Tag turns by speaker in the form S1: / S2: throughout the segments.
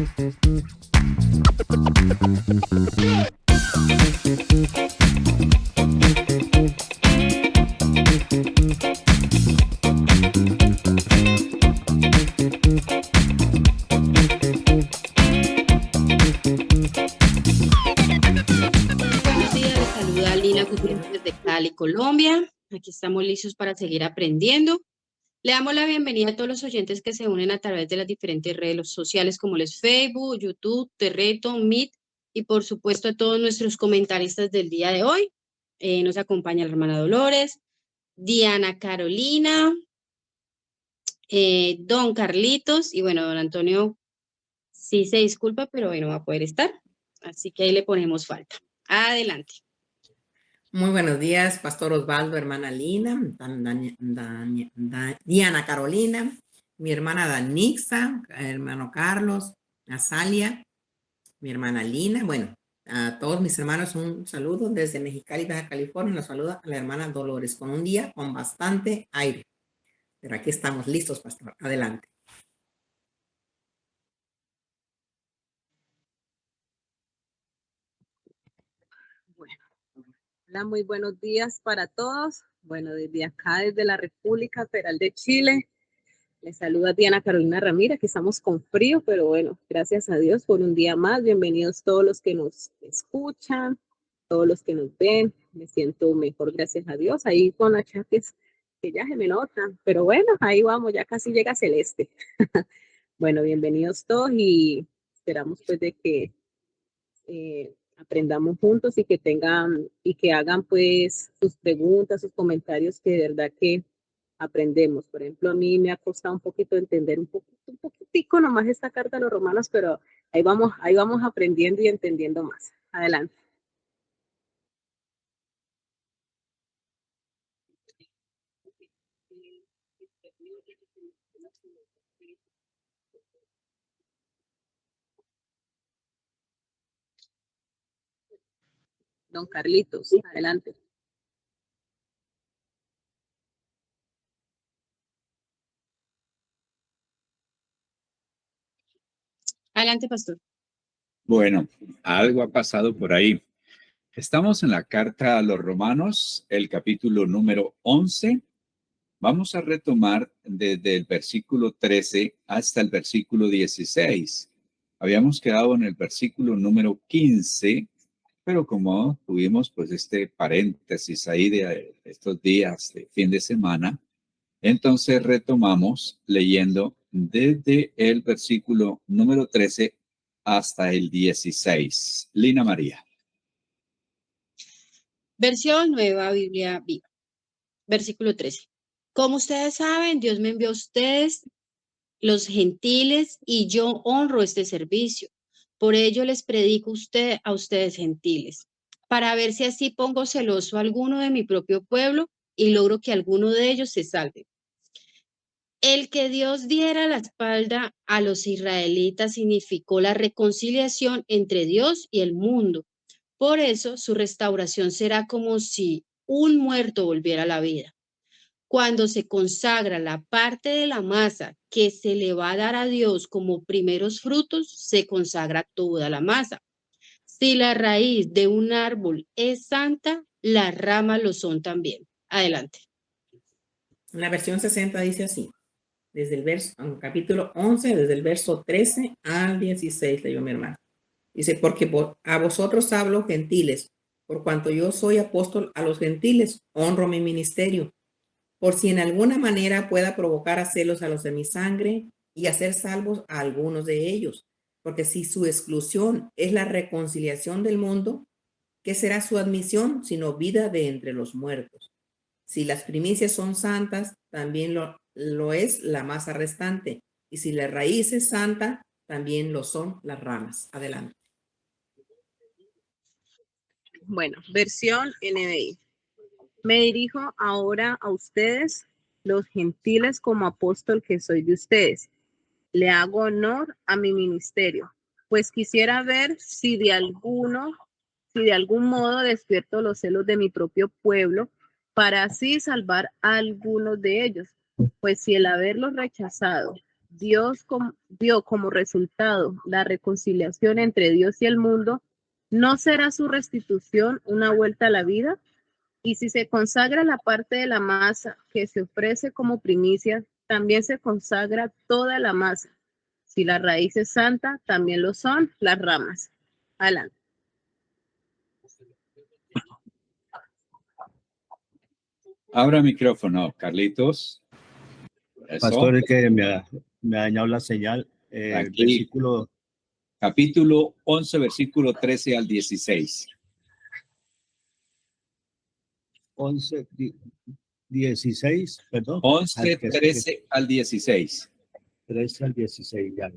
S1: Desde Cali, Colombia. Aquí estamos listos para seguir aprendiendo. Le damos la bienvenida a todos los oyentes que se unen a través de las diferentes redes sociales como les Facebook, YouTube, Terreto, Meet y por supuesto a todos nuestros comentaristas del día de hoy. Nos acompaña la hermana Dolores, Diana Carolina, don Carlitos y bueno, don Antonio sí se disculpa, pero hoy no va a poder estar. Así que ahí le ponemos falta. Adelante.
S2: Muy buenos días, Pastor Osvaldo, hermana Lina, Diana Carolina, mi hermana Danixa, hermano Carlos, Azalia, mi hermana Lina. Bueno, a todos mis hermanos un saludo desde Mexicali, Baja California. Nos saluda a la hermana Dolores con un día con bastante aire. Pero aquí estamos listos, Pastor. Adelante.
S3: Hola, muy buenos días para todos. Bueno, desde acá, desde la República Federal de Chile, les saluda Diana Carolina Ramírez. Aquí estamos con frío, pero bueno, gracias a Dios por un día más. Bienvenidos todos los que nos escuchan, todos los que nos ven. Me siento mejor, gracias a Dios. Ahí con achaques que ya se me notan, pero bueno, ahí vamos, ya casi llega Celeste. Bueno, bienvenidos todos y esperamos pues de que aprendamos juntos y que tengan y que hagan pues sus preguntas, sus comentarios, que de verdad que aprendemos. Por ejemplo, a mí me ha costado un poquito entender un poquitico nomás esta carta a los romanos, pero ahí vamos aprendiendo y entendiendo más. Adelante. Don Carlitos, adelante.
S1: Adelante, pastor.
S4: Bueno, algo ha pasado por ahí. Estamos en la carta a los Romanos, el capítulo número 11. Vamos a retomar desde el versículo 13 hasta el versículo 16. Habíamos quedado en el versículo número 15, pero como tuvimos pues este paréntesis ahí de estos días de fin de semana, entonces retomamos leyendo desde el versículo número 13 hasta el 16. Lina María.
S1: Versión Nueva Biblia Viva. Versículo 13. Como ustedes saben, Dios me envió a ustedes, los gentiles, y yo honro este servicio. Por ello les predico a ustedes gentiles, para ver si así pongo celoso a alguno de mi propio pueblo y logro que alguno de ellos se salve. El que Dios diera la espalda a los israelitas significó la reconciliación entre Dios y el mundo. Por eso su restauración será como si un muerto volviera a la vida. Cuando se consagra la parte de la masa que se le va a dar a Dios como primeros frutos, se consagra toda la masa. Si la raíz de un árbol es santa, las ramas lo son también. Adelante.
S2: La versión 60 dice así, desde el capítulo 11, desde el verso 13 al 16, leyó mi hermano. Dice, porque a vosotros hablo, gentiles, por cuanto yo soy apóstol a los gentiles, honro mi ministerio, por si en alguna manera pueda provocar a celos a los de mi sangre y hacer salvos a algunos de ellos. Porque si su exclusión es la reconciliación del mundo, ¿qué será su admisión sino vida de entre los muertos? Si las primicias son santas, también lo es la masa restante. Y si la raíz es santa, también lo son las ramas. Adelante.
S3: Bueno, versión NBI. Me dirijo ahora a ustedes, los gentiles, como apóstol que soy de ustedes. Le hago honor a mi ministerio, pues quisiera ver si de algún modo despierto los celos de mi propio pueblo, para así salvar a algunos de ellos. Pues si el haberlos rechazado dio como resultado la reconciliación entre Dios y el mundo, ¿no será su restitución una vuelta a la vida? Y si se consagra la parte de la masa que se ofrece como primicia, también se consagra toda la masa. Si la raíz es santa, también lo son las ramas. Adelante.
S4: Abra micrófono, Carlitos. Eso.
S5: Pastor, es que me ha dañado la señal.
S4: Aquí.
S5: Versículo
S4: Capítulo 11, versículo 13 al 16.
S5: 11, 16, perdón.
S4: 11, 13 al 16.
S5: 13 al 16, ya.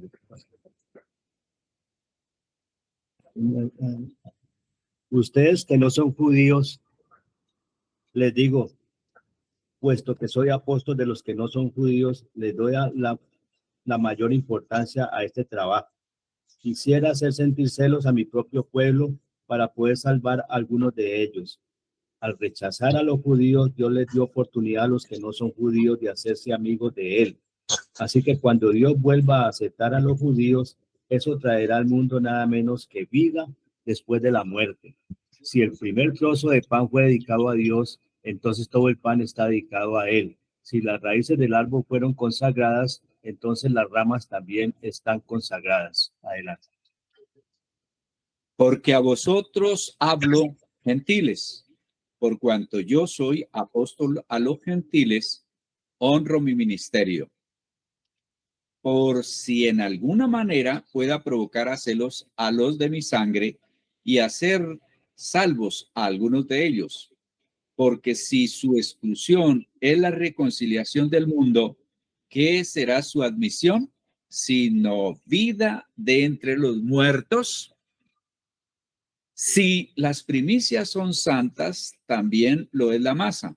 S5: Ustedes que no son judíos, les digo, puesto que soy apóstol de los que no son judíos, les doy la mayor importancia a este trabajo. Quisiera hacer sentir celos a mi propio pueblo para poder salvar a algunos de ellos. Al rechazar a los judíos, Dios les dio oportunidad a los que no son judíos de hacerse amigos de él. Así que cuando Dios vuelva a aceptar a los judíos, eso traerá al mundo nada menos que vida después de la muerte. Si el primer trozo de pan fue dedicado a Dios, entonces todo el pan está dedicado a él. Si las raíces del árbol fueron consagradas, entonces las ramas también están consagradas. Adelante.
S4: Porque a vosotros hablo, gentiles, por cuanto yo soy apóstol a los gentiles, honro mi ministerio, por si en alguna manera pueda provocar a celos a los de mi sangre y hacer salvos a algunos de ellos. Porque si su exclusión es la reconciliación del mundo, ¿qué será su admisión? Sino vida de entre los muertos. Si las primicias son santas, también lo es la masa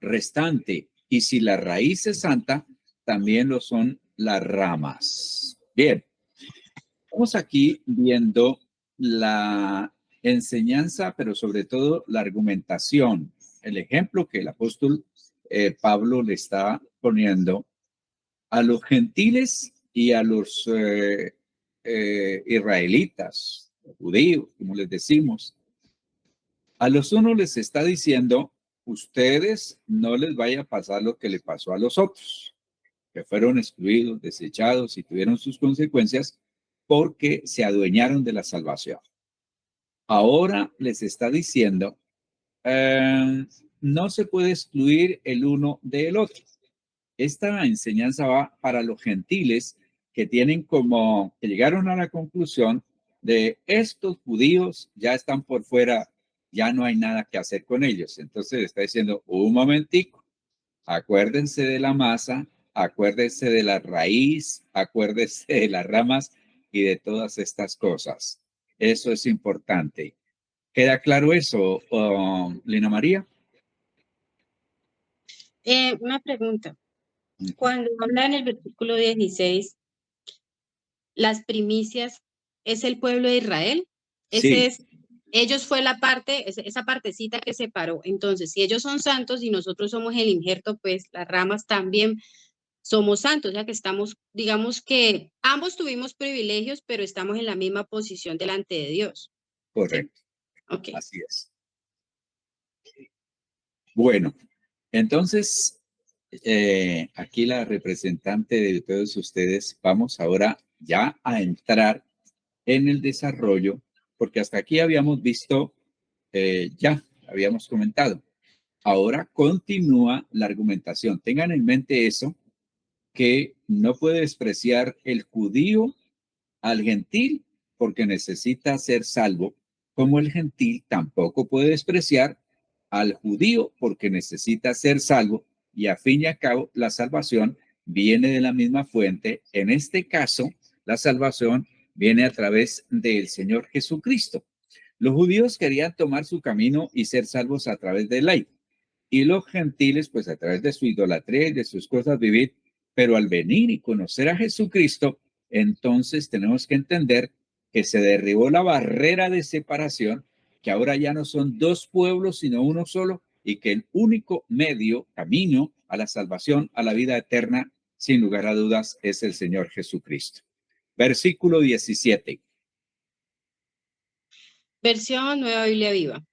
S4: restante. Y si la raíz es santa, también lo son las ramas. Bien, estamos aquí viendo la enseñanza, pero sobre todo la argumentación, el ejemplo que el apóstol Pablo le está poniendo a los gentiles y a los israelitas, judíos, como les decimos. A los unos les está diciendo, ustedes no les vaya a pasar lo que le pasó a los otros, que fueron excluidos, desechados y tuvieron sus consecuencias porque se adueñaron de la salvación. Ahora les está diciendo, no se puede excluir el uno del otro. Esta enseñanza va para los gentiles que llegaron a la conclusión de estos judíos ya están por fuera, ya no hay nada que hacer con ellos. Entonces está diciendo, un momentico, acuérdense de la masa, acuérdense de la raíz, acuérdense de las ramas y de todas estas cosas. Eso es importante. ¿Queda claro eso, Lina María?
S1: Una pregunta. Cuando habla en el versículo 16, las primicias, ¿es el pueblo de Israel?
S4: Sí.
S1: Ellos fue la parte, esa partecita que separó. Entonces, si ellos son santos y nosotros somos el injerto, pues las ramas también somos santos, ya que estamos, digamos que ambos tuvimos privilegios, pero estamos en la misma posición delante de Dios.
S4: Correcto.
S1: ¿Sí? Okay.
S4: Así es. Bueno, entonces, aquí la representante de todos ustedes, vamos ahora ya a entrar en el desarrollo, porque hasta aquí habíamos visto, ya habíamos comentado. Ahora continúa la argumentación. Tengan en mente eso, que no puede despreciar el judío al gentil porque necesita ser salvo, como el gentil tampoco puede despreciar al judío porque necesita ser salvo, y a fin y a cabo la salvación viene de la misma fuente. En este caso, la salvación viene a través del Señor Jesucristo. Los judíos querían tomar su camino y ser salvos a través de la ley, y los gentiles pues a través de su idolatría y de sus cosas vivir, pero al venir y conocer a Jesucristo, entonces tenemos que entender que se derribó la barrera de separación, que ahora ya no son dos pueblos, sino uno solo, y que el único medio, camino a la salvación, a la vida eterna, sin lugar a dudas, es el Señor Jesucristo. Versículo 17.
S1: Versión Nueva Biblia Viva.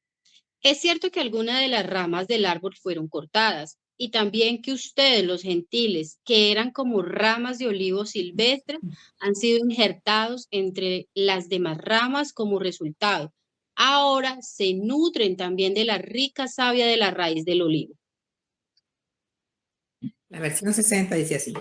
S1: Es cierto que algunas de las ramas del árbol fueron cortadas, y también que ustedes, los gentiles, que eran como ramas de olivo silvestre, han sido injertados entre las demás ramas como resultado. Ahora se nutren también de la rica savia de la raíz del olivo.
S2: La versión 60 dice así: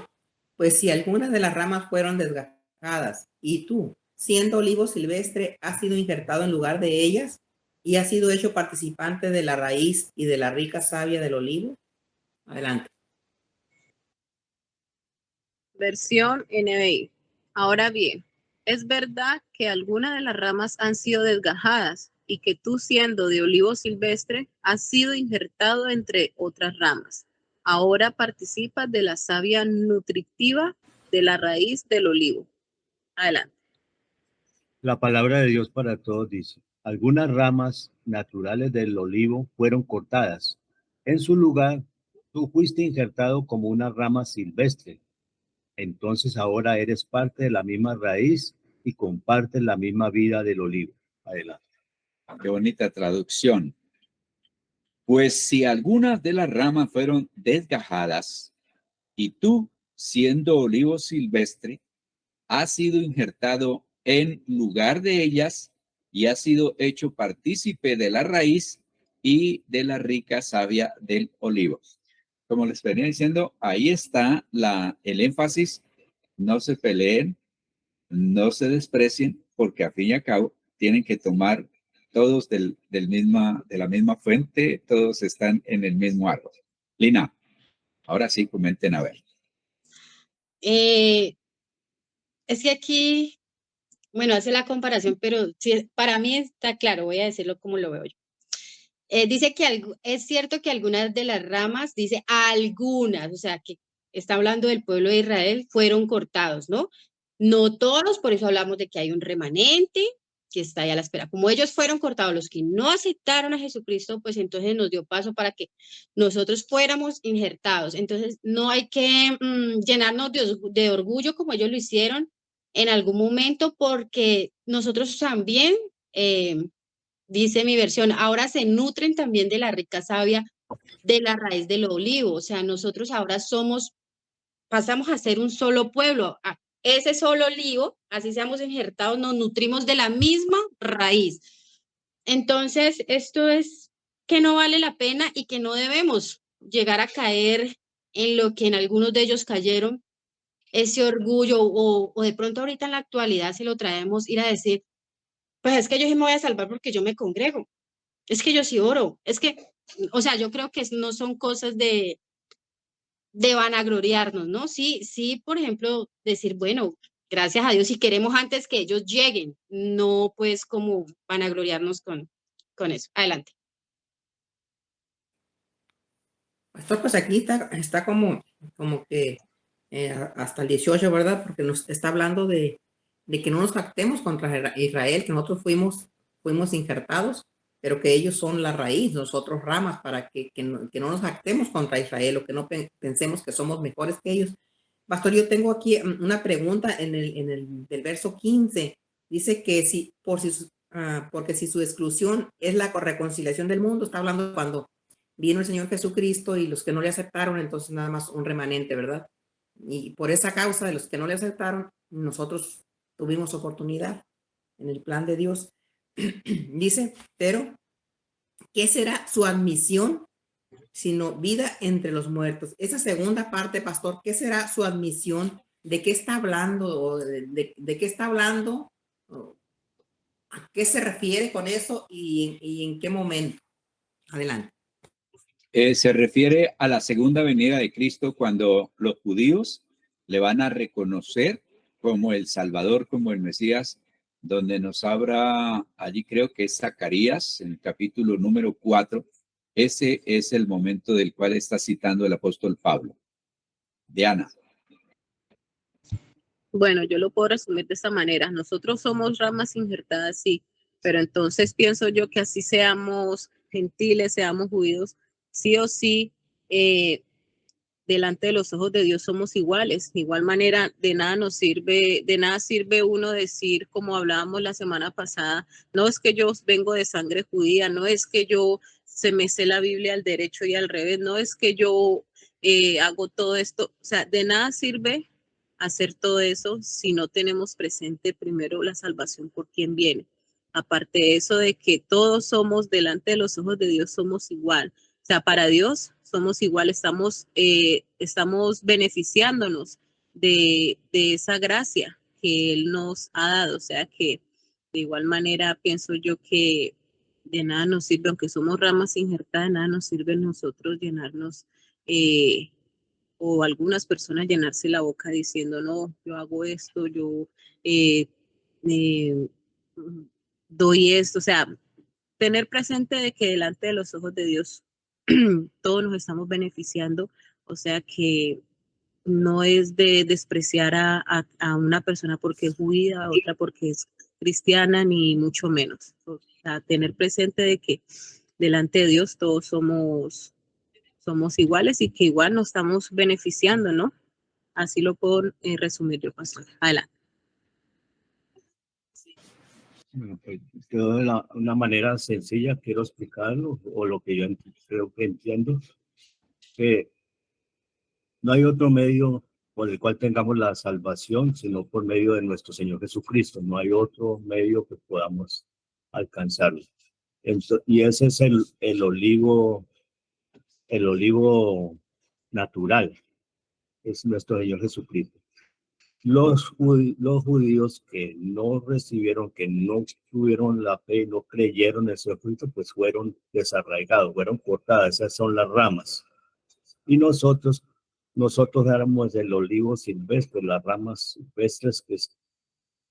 S2: pues si algunas de las ramas fueron desgajadas y tú, siendo olivo silvestre, has sido injertado en lugar de ellas y has sido hecho participante de la raíz y de la rica savia del olivo. Adelante.
S3: Versión NBI. Ahora bien, es verdad que algunas de las ramas han sido desgajadas y que tú, siendo de olivo silvestre, has sido injertado entre otras ramas. Ahora participas de la savia nutritiva de la raíz del olivo. Adelante.
S5: La palabra de Dios para todos dice, algunas ramas naturales del olivo fueron cortadas. En su lugar, tú fuiste injertado como una rama silvestre. Entonces ahora eres parte de la misma raíz y compartes la misma vida del olivo. Adelante.
S4: Qué bonita traducción. Pues si algunas de las ramas fueron desgajadas y tú, siendo olivo silvestre, has sido injertado en lugar de ellas y has sido hecho partícipe de la raíz y de la rica savia del olivo. Como les venía diciendo, ahí está el énfasis. No se peleen, no se desprecien, porque a fin y a cabo tienen que tomar todos de la misma fuente, todos están en el mismo árbol. Lina, ahora sí comenten a ver.
S1: Es que aquí, bueno, hace la comparación, pero sí, para mí está claro, voy a decirlo como lo veo yo. Dice que es cierto que algunas de las ramas, dice algunas, o sea, que está hablando del pueblo de Israel, fueron cortados, ¿no? No todos, por eso hablamos de que hay un remanente que está ahí a la espera. Como ellos fueron cortados, los que no aceptaron a Jesucristo, pues entonces nos dio paso para que nosotros fuéramos injertados. Entonces no hay que llenarnos de orgullo como ellos lo hicieron en algún momento, porque nosotros también... dice mi versión, ahora se nutren también de la rica savia de la raíz del olivo. O sea, nosotros ahora pasamos a ser un solo pueblo. Ese solo olivo, así seamos injertados, nos nutrimos de la misma raíz. Entonces, esto es que no vale la pena y que no debemos llegar a caer en lo que en algunos de ellos cayeron, ese orgullo, o de pronto ahorita en la actualidad se lo traemos, ir a decir, pues es que yo sí me voy a salvar porque yo me congrego. Es que yo sí oro, es que, o sea, yo creo que no son cosas de vanagloriarnos, ¿no? Sí, sí, por ejemplo, decir, bueno, gracias a Dios, si queremos antes que ellos lleguen, no pues como vanagloriarnos con eso. Adelante.
S2: Pastor, pues aquí está como que hasta el 18, ¿verdad? Porque nos está hablando de que no nos jactemos contra Israel, que nosotros fuimos injertados, pero que ellos son la raíz, nosotros ramas, para que no nos jactemos contra Israel o que no pensemos que somos mejores que ellos. Pastor, yo tengo aquí una pregunta del verso 15. Dice que porque si su exclusión es la reconciliación del mundo, está hablando cuando vino el Señor Jesucristo y los que no le aceptaron, entonces nada más un remanente, ¿verdad? Y por esa causa de los que no le aceptaron, nosotros tuvimos oportunidad en el plan de Dios. Dice, pero ¿qué será su admisión sino vida entre los muertos? Esa segunda parte, pastor, ¿qué será su admisión? ¿De qué está hablando? ¿O de qué está hablando? ¿A qué se refiere con eso y en qué momento? Adelante.
S4: Se refiere a la segunda venida de Cristo, cuando los judíos le van a reconocer como el Salvador, como el Mesías, donde nos habla, allí creo que es Zacarías, en el capítulo número 4. Ese es el momento del cual está citando el apóstol Pablo. Diana.
S3: Bueno, yo lo puedo resumir de esta manera. Nosotros somos ramas injertadas, sí, pero entonces pienso yo que así seamos gentiles, seamos judíos, sí o sí, delante de los ojos de Dios somos iguales. De igual manera, de nada sirve uno decir, como hablábamos la semana pasada, no es que yo vengo de sangre judía, no es que yo se me sé la Biblia al derecho y al revés, no es que yo hago todo esto. O sea, de nada sirve hacer todo eso si no tenemos presente primero la salvación por quien viene. Aparte de eso, de que todos somos delante de los ojos de Dios, somos igual. O sea, para Dios somos igual, estamos beneficiándonos de esa gracia que Él nos ha dado. O sea, que de igual manera pienso yo que de nada nos sirve, aunque somos ramas injertadas, de nada nos sirve nosotros llenarnos o algunas personas llenarse la boca diciendo, no, yo hago esto, yo eh, eh, doy esto. O sea, tener presente de que delante de los ojos de Dios todos nos estamos beneficiando, o sea que no es de despreciar a una persona porque es judía, a otra porque es cristiana, ni mucho menos. O sea, tener presente de que delante de Dios todos somos iguales y que igual nos estamos beneficiando, ¿no? Así lo puedo resumir yo, pastor. Adelante.
S5: Bueno, pues yo de una manera sencilla quiero explicarlo, o lo que yo creo que entiendo, que no hay otro medio por el cual tengamos la salvación, sino por medio de nuestro Señor Jesucristo. No hay otro medio que podamos alcanzarlo. Y ese es el olivo natural, es nuestro Señor Jesucristo. Los judíos que no recibieron, que no tuvieron la fe, no creyeron en el Señor Jesucristo, pues fueron desarraigados, fueron cortadas. Esas son las ramas. Y nosotros éramos el olivo silvestre, las ramas silvestres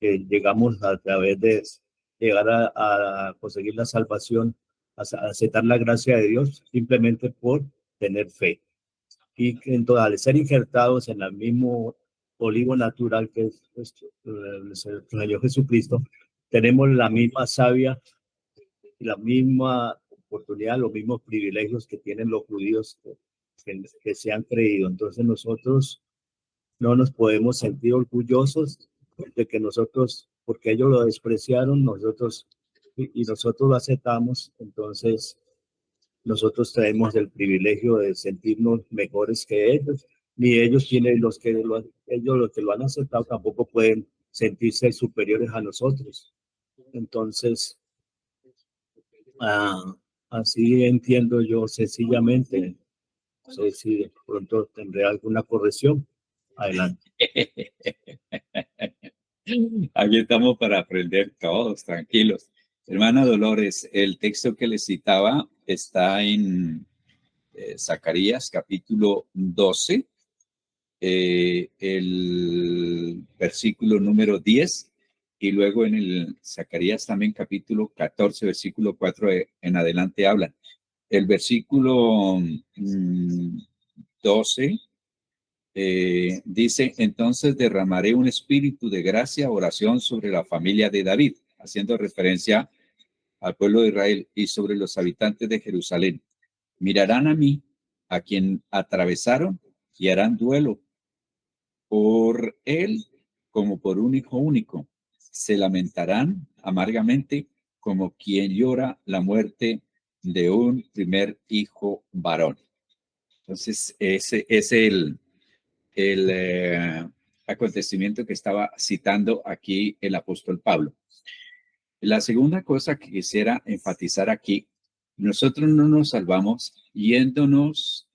S5: que llegamos a través de llegar a conseguir la salvación, a aceptar la gracia de Dios, simplemente por tener fe. Y que entonces, al ser injertados en el mismo olivo natural que es el Señor Jesucristo, tenemos la misma savia y la misma oportunidad, los mismos privilegios que tienen los judíos que se han creído. Entonces nosotros no nos podemos sentir orgullosos de que nosotros, porque ellos lo despreciaron, nosotros y nosotros lo aceptamos. Entonces nosotros tenemos el privilegio de sentirnos mejores que ellos, ni ellos tienen ellos los que lo han aceptado tampoco pueden sentirse superiores a nosotros. Entonces, así entiendo yo sencillamente. No sé si de pronto tendré alguna corrección. Adelante.
S4: Aquí estamos para aprender todos, tranquilos. Hermana Dolores, el texto que le citaba está en Zacarías capítulo 12, el versículo número 10, y luego en el Zacarías también capítulo 14, versículo 4 en adelante hablan. El versículo 12 dice, entonces derramaré un espíritu de gracia, oración sobre la familia de David, haciendo referencia al pueblo de Israel y sobre los habitantes de Jerusalén. Mirarán a mí, a quien atravesaron, y harán duelo por él como por un hijo único. Se lamentarán amargamente como quien llora la muerte de un primer hijo varón. Entonces, ese es el acontecimiento que estaba citando aquí el apóstol Pablo. La segunda cosa que quisiera enfatizar aquí, nosotros no nos salvamos yéndonos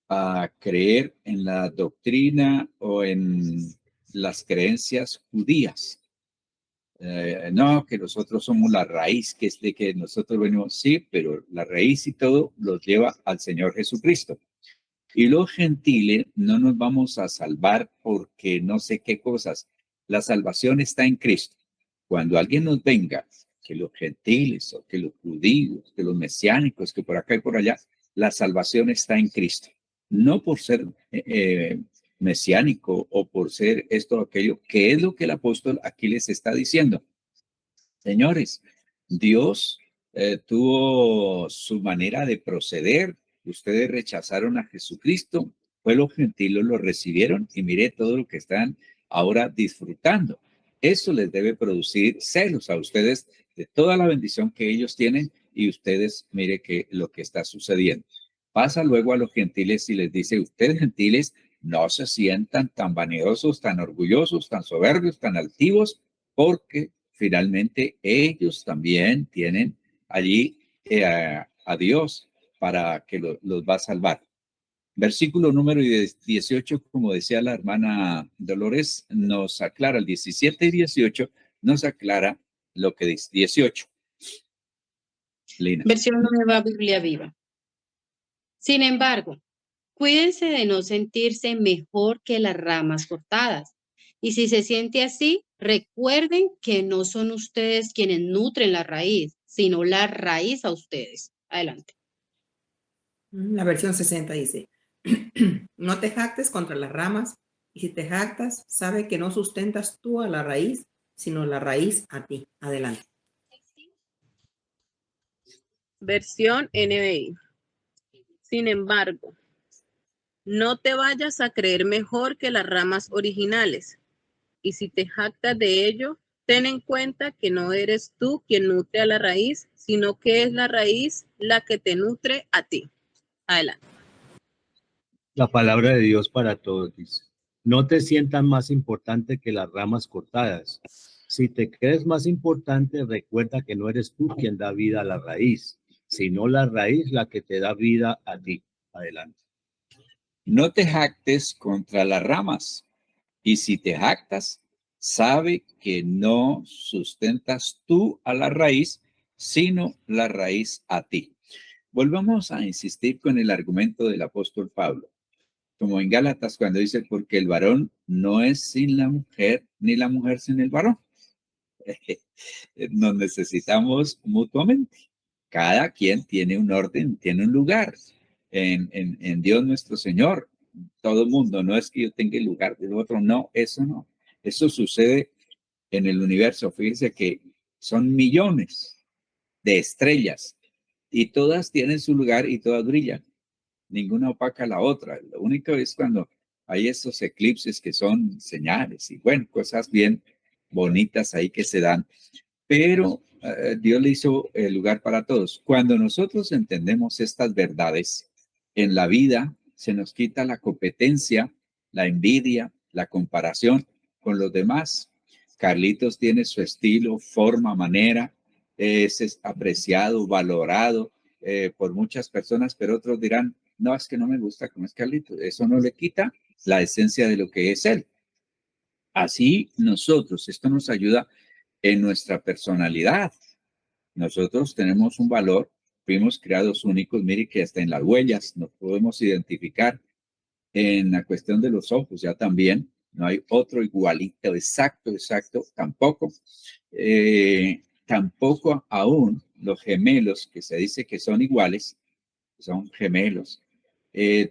S4: a creer en la doctrina o en las creencias judías. No, que nosotros somos la raíz, que es de que nosotros venimos, sí, pero la raíz y todo los lleva al Señor Jesucristo. Y los gentiles no nos vamos a salvar porque no sé qué cosas. La salvación está en Cristo. Cuando alguien nos venga, que los gentiles o que los judíos, que los mesiánicos, que por acá y por allá, la salvación está en Cristo. No por ser mesiánico o por ser esto o aquello, que es lo que el apóstol aquí les está diciendo. Señores, Dios tuvo su manera de proceder. Ustedes rechazaron a Jesucristo, pueblo gentil lo recibieron y mire todo lo que están ahora disfrutando. Eso les debe producir celos a ustedes de toda la bendición que ellos tienen y ustedes mire que lo que está sucediendo. Pasa luego a los gentiles y les dice, ustedes gentiles no se sientan tan vanidosos, tan orgullosos, tan soberbios, tan altivos, porque finalmente ellos también tienen allí a Dios para que los va a salvar. Versículo número 18, como decía la hermana Dolores, nos aclara, el 17 y 18 nos aclara lo que dice 18. Lina.
S1: Versión Nueva Biblia Viva. Sin embargo, cuídense de no sentirse mejor que las ramas cortadas. Y si se siente así, recuerden que no son ustedes quienes nutren la raíz, sino la raíz a ustedes. Adelante.
S2: La versión 60 dice, no te jactes contra las ramas, y si te jactas, sabe que no sustentas tú a la raíz, sino la raíz a ti. Adelante.
S3: Versión NBI. Sin embargo, no te vayas a creer mejor que las ramas originales. Y si te jactas de ello, ten en cuenta que no eres tú quien nutre a la raíz, sino que es la raíz la que te nutre a ti. Adelante.
S5: La palabra de Dios para todos dice, no te sientas más importante que las ramas cortadas. Si te crees más importante, recuerda que no eres tú quien da vida a la raíz, sino la raíz la que te da vida a ti. Adelante.
S4: No te jactes contra las ramas, y si te jactas, sabe que no sustentas tú a la raíz, sino la raíz a ti. Volvamos a insistir con el argumento del apóstol Pablo, como en Gálatas cuando dice, porque el varón no es sin la mujer, ni la mujer sin el varón. Nos necesitamos mutuamente. Cada quien tiene un orden, tiene un lugar en Dios nuestro Señor. Todo el mundo, no es que yo tenga el lugar del otro, no, eso no. Eso sucede en el universo. Fíjense que son millones de estrellas y todas tienen su lugar y todas brillan. Ninguna opaca a la otra. Lo único es cuando hay estos eclipses que son señales y bueno, cosas bien bonitas ahí que se dan. Pero Dios le hizo el lugar para todos. Cuando nosotros entendemos estas verdades en la vida, se nos quita la competencia, la envidia, la comparación con los demás. Carlitos tiene su estilo, forma, manera, es apreciado, valorado por muchas personas, pero otros dirán, no, es que no me gusta como es Carlitos. Eso no le quita la esencia de lo que es él. Así nosotros, esto nos ayuda en nuestra personalidad. Nosotros tenemos un valor, fuimos creados únicos, mire que hasta en las huellas nos podemos identificar. En la cuestión de los ojos ya también, no hay otro igualito, exacto, tampoco. Tampoco aún los gemelos que se dice que son iguales, son gemelos.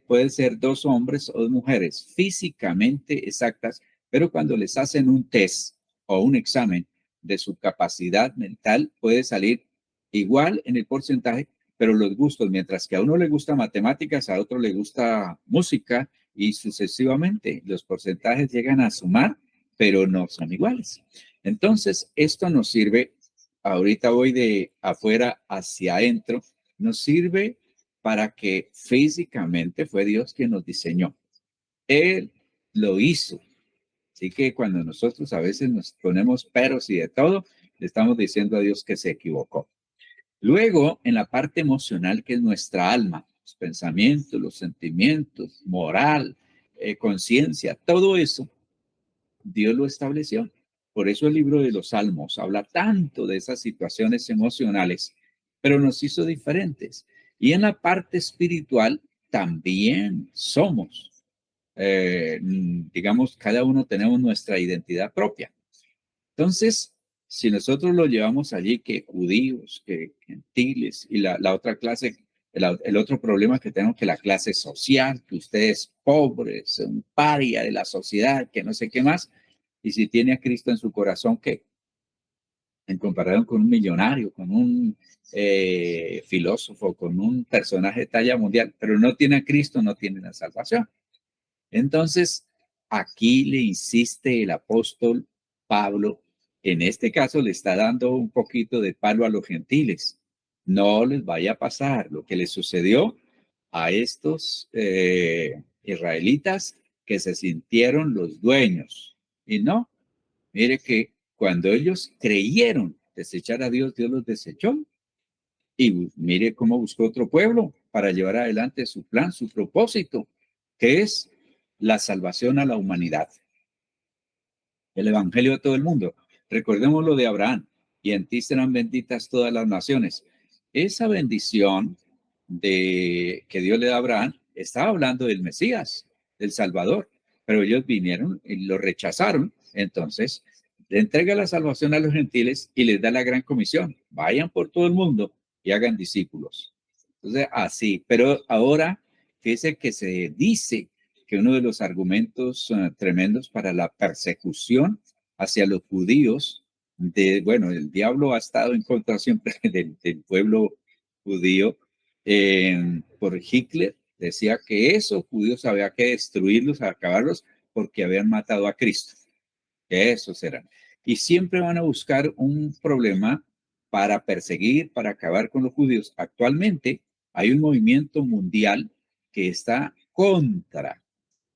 S4: Pueden ser dos hombres o dos mujeres físicamente exactas, pero cuando les hacen un test o un examen de su capacidad mental, puede salir igual en el porcentaje, pero los gustos, mientras que a uno le gusta matemáticas, a otro le gusta música y sucesivamente los porcentajes llegan a sumar, pero no son iguales. Entonces, esto nos sirve, ahorita voy de afuera hacia adentro, nos sirve para que físicamente fue Dios quien nos diseñó. Él lo hizo. Así que cuando nosotros a veces nos ponemos peros y de todo, le estamos diciendo a Dios que se equivocó. Luego, en la parte emocional, que es nuestra alma, los pensamientos, los sentimientos, moral, conciencia, todo eso, Dios lo estableció. Por eso el libro de los Salmos habla tanto de esas situaciones emocionales, pero nos hizo diferentes. Y en la parte espiritual también somos, digamos, cada uno tenemos nuestra identidad propia. Entonces, si nosotros lo llevamos allí, que judíos, que gentiles, y la otra clase, el otro problema que tenemos, que la clase social, que ustedes pobres, un paria de la sociedad, que no sé qué más, y si tiene a Cristo en su corazón, ¿qué? En comparación con un millonario, con un filósofo, con un personaje de talla mundial, pero no tiene a Cristo, no tiene la salvación. Entonces, aquí le insiste el apóstol Pablo, en este caso le está dando un poquito de palo a los gentiles. No les vaya a pasar lo que les sucedió a estos israelitas que se sintieron los dueños. Y no, mire que cuando ellos creyeron desechar a Dios, Dios los desechó. Y mire cómo buscó otro pueblo para llevar adelante su plan, su propósito, que es la salvación a la humanidad. El evangelio a todo el mundo. Recordemos lo de Abraham. Y en ti serán benditas todas las naciones. Esa bendición que Dios le da a Abraham estaba hablando del Mesías, del Salvador. Pero ellos vinieron y lo rechazaron. Entonces, le entrega la salvación a los gentiles y les da la gran comisión. Vayan por todo el mundo y hagan discípulos. Entonces, así. Pero ahora, fíjese que se dice que uno de los argumentos tremendos para la persecución hacia los judíos, bueno, el diablo ha estado en contra siempre del pueblo judío. Por Hitler decía que esos judíos había que destruirlos, acabarlos, porque habían matado a Cristo. Que esos eran. Y siempre van a buscar un problema para perseguir, para acabar con los judíos. Actualmente hay un movimiento mundial que está contra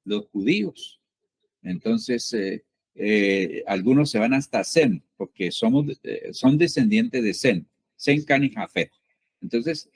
S4: los judíos. Entonces, algunos se van hasta Sem, porque son descendientes de Sem, Can y Jafet. Entonces,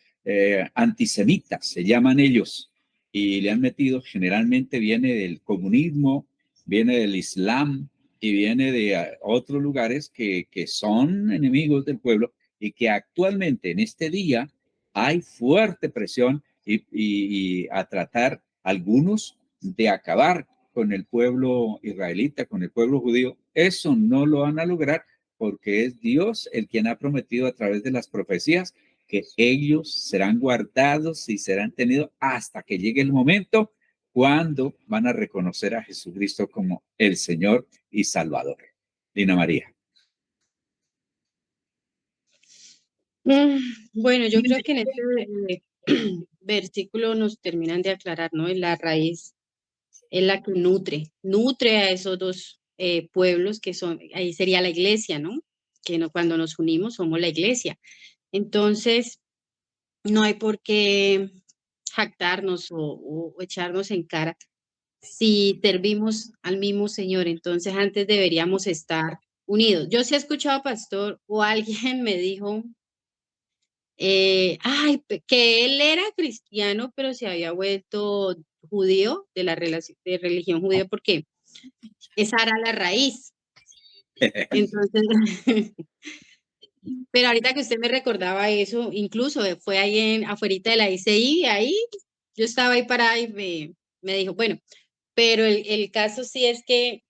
S4: antisemitas se llaman ellos y le han metido, generalmente viene del comunismo, viene del Islam y viene de otros lugares que son enemigos del pueblo y que actualmente en este día hay fuerte presión y a tratar algunos de acabar con el pueblo israelita, con el pueblo judío. Eso no lo van a lograr porque es Dios el quien ha prometido a través de las profecías que ellos serán guardados y serán tenidos hasta que llegue el momento cuando van a reconocer a Jesucristo como el Señor y Salvador. Dina María.
S1: Bueno, yo creo que en este versículo nos terminan de aclarar, ¿no? En la raíz es la que nutre a esos dos pueblos que son, ahí sería la iglesia, ¿no? Que no, cuando nos unimos somos la iglesia. Entonces, no hay por qué jactarnos o echarnos en cara si servimos al mismo Señor. Entonces, antes deberíamos estar unidos. Yo sí he escuchado, pastor, o alguien me dijo, que él era cristiano, pero se había vuelto judío de la de religión judía, porque esa era la raíz. Entonces, pero ahorita que usted me recordaba eso, incluso fue ahí afuerita de la ICI, ahí yo estaba ahí parada y me dijo, bueno, pero el caso sí es que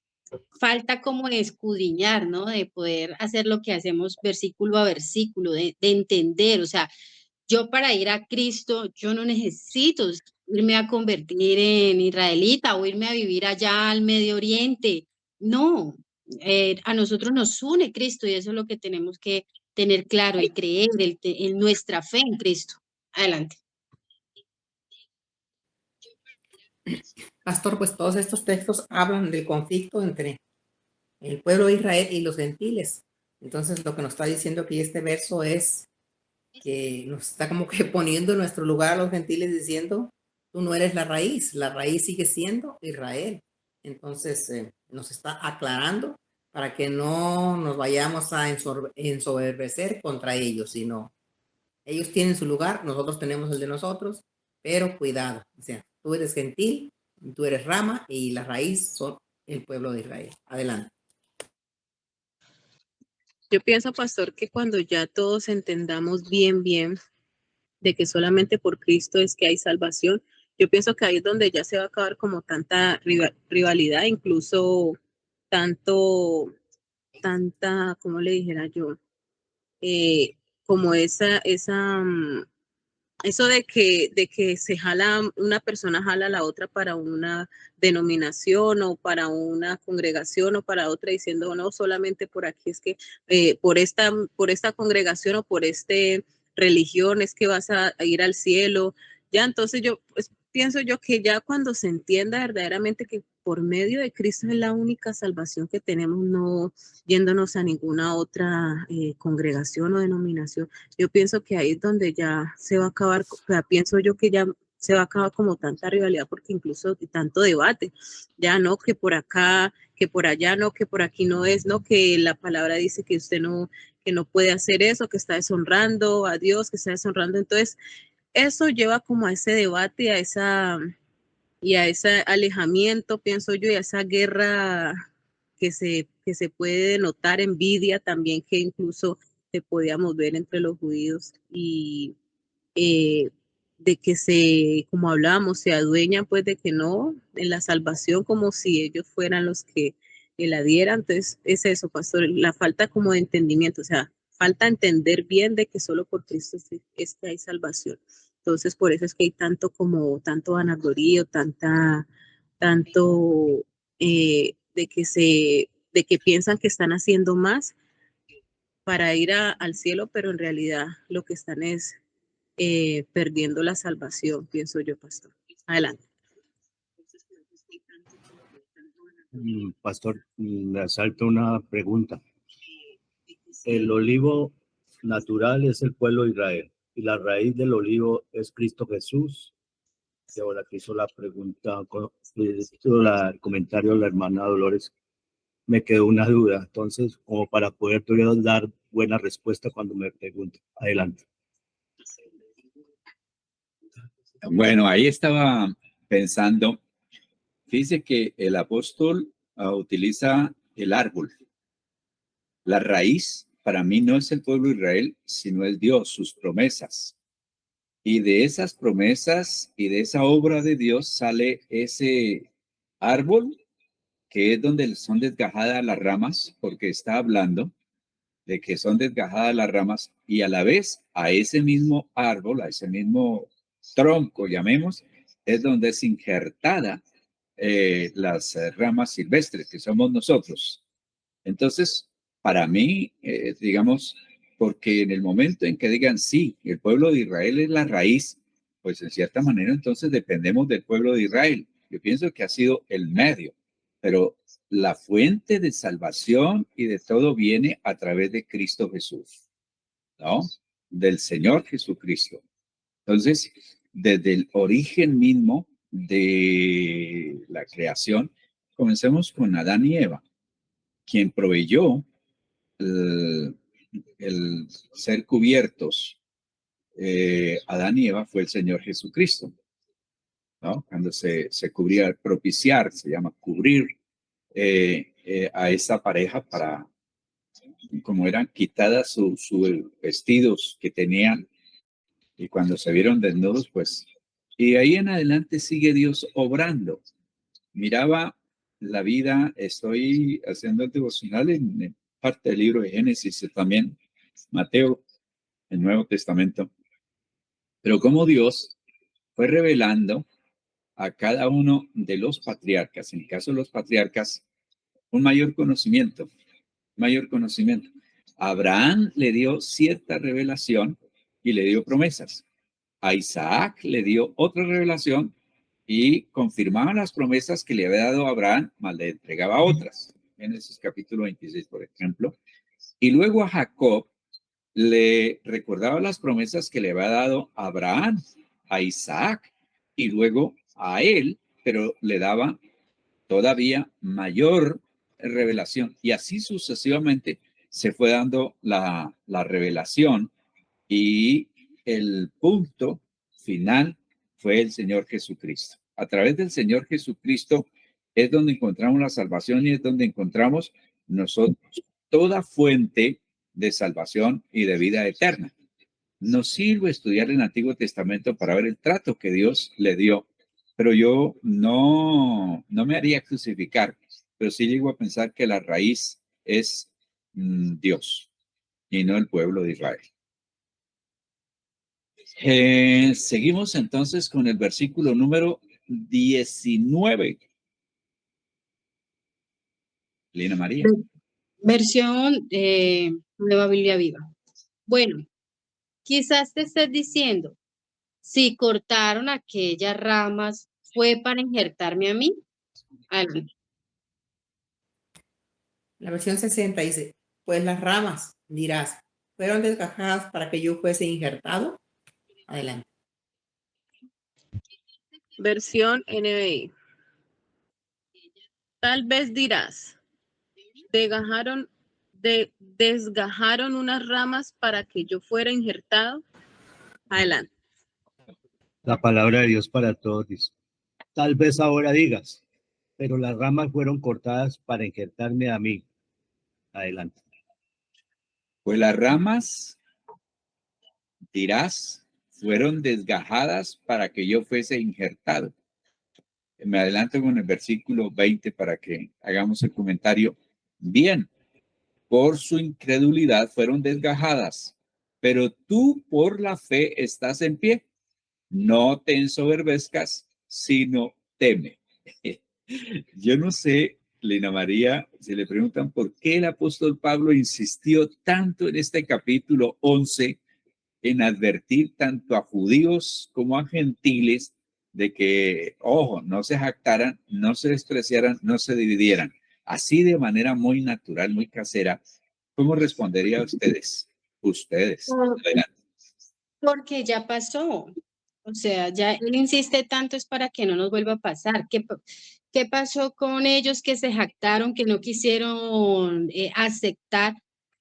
S1: falta como escudriñar, ¿no? De poder hacer lo que hacemos versículo a versículo, de entender, o sea, yo para ir a Cristo, yo no necesito irme a convertir en israelita o irme a vivir allá al Medio Oriente. No, a nosotros nos une Cristo y eso es lo que tenemos que tener claro, el creer, en nuestra fe en Cristo. Adelante.
S2: Pastor, pues todos estos textos hablan del conflicto entre el pueblo de Israel y los gentiles. Entonces, lo que nos está diciendo aquí este verso es que nos está como que poniendo en nuestro lugar a los gentiles diciendo, tú no eres la raíz sigue siendo Israel. Entonces, nos está aclarando para que no nos vayamos a ensoberbecer contra ellos, sino ellos tienen su lugar, nosotros tenemos el de nosotros, pero cuidado, o sea, tú eres gentil, tú eres rama y la raíz son el pueblo de Israel. Adelante.
S3: Yo pienso, pastor, que cuando ya todos entendamos bien de que solamente por Cristo es que hay salvación, yo pienso que ahí es donde ya se va a acabar como tanta rivalidad, incluso tanta, ¿cómo le dijera yo? Como eso de que una persona jala a la otra para una denominación o para una congregación o para otra, diciendo no, solamente por aquí es que por esta congregación o por esta religión es que vas a ir al cielo. Ya, entonces yo pues, pienso yo que ya cuando se entienda verdaderamente que por medio de Cristo es la única salvación que tenemos, no yéndonos a ninguna otra congregación o denominación, yo pienso que ahí es donde ya se va a acabar, o sea, pienso yo que ya se va a acabar como tanta rivalidad, porque incluso tanto debate, ya no, que por acá, que por allá, no, que por aquí no es, no, que la palabra dice que usted no, que no puede hacer eso, que está deshonrando a Dios, que está deshonrando, entonces eso lleva como a ese debate, y a ese alejamiento, pienso yo, y a esa guerra que se puede notar, envidia también, que incluso se podíamos ver entre los judíos, y eh, de que como hablábamos, se adueñan pues de que no, en la salvación, como si ellos fueran los que la dieran. Entonces es eso, pastor, la falta como de entendimiento, o sea, falta entender bien de que solo por Cristo es que hay salvación. Entonces por eso es que hay tanto vanaglorío, tanto de que piensan que están haciendo más para ir al cielo, pero en realidad lo que están es perdiendo la salvación, pienso yo, pastor. Adelante.
S5: Pastor, le salto una pregunta. El olivo natural es el pueblo de Israel y la raíz del olivo es Cristo Jesús. Y ahora que hizo la pregunta, hizo el comentario de la hermana Dolores, me quedó una duda. Entonces, como para poder dar buena respuesta cuando me pregunte. Adelante.
S4: Bueno, ahí estaba pensando, fíjese que el apóstol utiliza el árbol. La raíz para mí no es el pueblo de Israel, sino es Dios, sus promesas. Y de esas promesas y de esa obra de Dios sale ese árbol, que es donde son desgajadas las ramas, porque está hablando de que son desgajadas las ramas, y a la vez a ese mismo árbol, a ese mismo tronco, llamemos, es donde es injertada las ramas silvestres, que somos nosotros. Entonces, para mí, digamos, porque en el momento en que digan, sí, el pueblo de Israel es la raíz, pues en cierta manera entonces dependemos del pueblo de Israel. Yo pienso que ha sido el medio, pero la fuente de salvación y de todo viene a través de Cristo Jesús, ¿no? Del Señor Jesucristo. Entonces, desde el origen mismo de la creación, comencemos con Adán y Eva, quien proveyó el ser cubiertos. Adán y Eva fue el Señor Jesucristo, ¿no? Cuando se cubría, propiciar, se llama cubrir a esa pareja para, como eran quitadas sus vestidos que tenían, y cuando se vieron desnudos, pues, y ahí en adelante sigue Dios obrando. Miraba la vida, estoy haciendo el devocional en parte del libro de Génesis, también Mateo, el Nuevo Testamento, pero como Dios fue revelando a cada uno de los patriarcas, en el caso de los patriarcas, un mayor conocimiento. A Abraham le dio cierta revelación y le dio promesas. A Isaac le dio otra revelación y confirmaba las promesas que le había dado a Abraham, más le entregaba otras. Génesis capítulo 26, por ejemplo. Y luego a Jacob le recordaba las promesas que le había dado a Abraham, a Isaac y luego a él, pero le daba todavía mayor revelación. Y así sucesivamente se fue dando la revelación, y el punto final fue el Señor Jesucristo. A través del Señor Jesucristo es donde encontramos la salvación y es donde encontramos nosotros toda fuente de salvación y de vida eterna. Nos sirve estudiar el Antiguo Testamento para ver el trato que Dios le dio, pero yo no me haría crucificar, pero sí llego a pensar que la raíz es Dios y no el pueblo de Israel. Seguimos entonces con el versículo número 19. Lina María.
S1: Versión Nueva Biblia Viva. Bueno, quizás te estés diciendo, si cortaron aquellas ramas, ¿fue para injertarme a mí? Adelante.
S2: La versión 60 dice, pues las ramas, dirás, fueron desgajadas para que yo fuese injertado. Adelante.
S3: Versión NBI. Tal vez dirás, desgajaron unas ramas para que yo fuera injertado. Adelante.
S5: La palabra de Dios para todos dice. Tal vez ahora digas, pero las ramas fueron cortadas para injertarme a mí. Adelante.
S4: Pues las ramas, dirás, fueron desgajadas para que yo fuese injertado. Me adelanto con el versículo 20 para que hagamos el comentario. Bien, por su incredulidad fueron desgajadas, pero tú por la fe estás en pie. No te ensoberbezcas, sino teme. Yo no sé, Lina María, si le preguntan por qué el apóstol Pablo insistió tanto en este capítulo 11 en advertir tanto a judíos como a gentiles de que, ojo, no se jactaran, no se despreciaran, no se dividieran. Así de manera muy natural, muy casera. ¿Cómo respondería a ustedes? Ustedes. Adelante.
S1: Porque ya pasó. O sea, ya él insiste tanto es para que no nos vuelva a pasar. ¿Qué pasó con ellos que se jactaron, que no quisieron aceptar?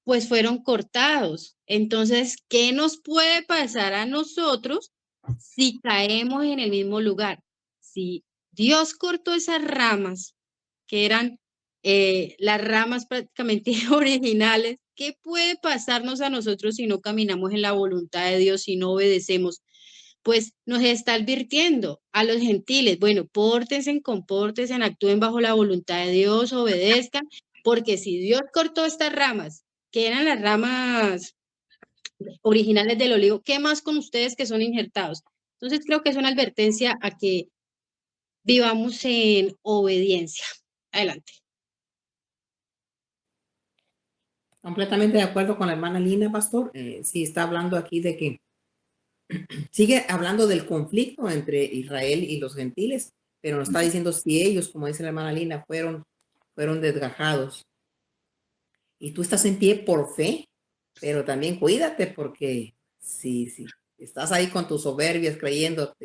S1: Pues fueron cortados. Entonces, ¿qué nos puede pasar a nosotros si caemos en el mismo lugar? Si Dios cortó esas ramas, que eran las ramas prácticamente originales, ¿qué puede pasarnos a nosotros si no caminamos en la voluntad de Dios, si no obedecemos? Pues nos está advirtiendo a los gentiles, bueno, pórtense, compórtense, actúen bajo la voluntad de Dios, obedezcan, porque si Dios cortó estas ramas, que eran las ramas originales del olivo, ¿qué más con ustedes que son injertados? Entonces creo que es una advertencia a que vivamos en obediencia. Adelante.
S2: Completamente de acuerdo con la hermana Lina, pastor. Sí, está hablando aquí de que sigue hablando del conflicto entre Israel y los gentiles, pero nos está diciendo si ellos, como dice la hermana Lina, fueron desgajados. Y tú estás en pie por fe, pero también cuídate porque si estás ahí con tus soberbias creyendo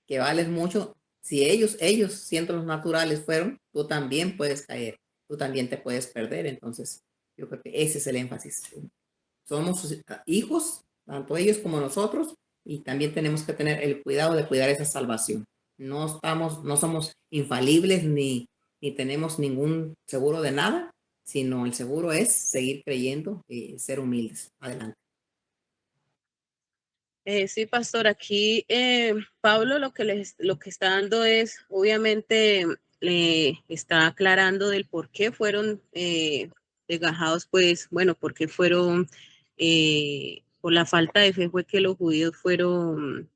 S2: que vales mucho, si ellos siendo los naturales fueron, tú también puedes caer, tú también te puedes perder. Entonces, yo creo que ese es el énfasis. Somos sus hijos, tanto ellos como nosotros, y también tenemos que tener el cuidado de cuidar esa salvación. No somos infalibles ni tenemos ningún seguro de nada, sino el seguro es seguir creyendo y ser humildes. Adelante.
S3: Sí, pastor, aquí Pablo lo que está dando es, obviamente, le está aclarando del por qué fueron desgajados, pues, bueno, porque fueron, por la falta de fe fue que los judíos fueron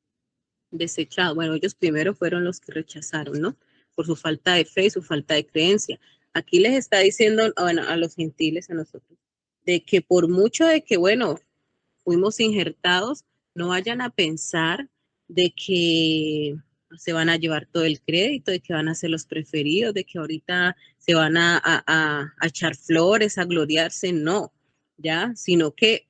S3: desechados. Bueno, ellos primero fueron los que rechazaron, ¿no? Por su falta de fe y su falta de creencia. Aquí les está diciendo, bueno, a los gentiles, a nosotros, de que por mucho de que, bueno, fuimos injertados, no vayan a pensar de que se van a llevar todo el crédito, de que van a ser los preferidos, de que ahorita se van a echar flores, a gloriarse, no, ya, sino que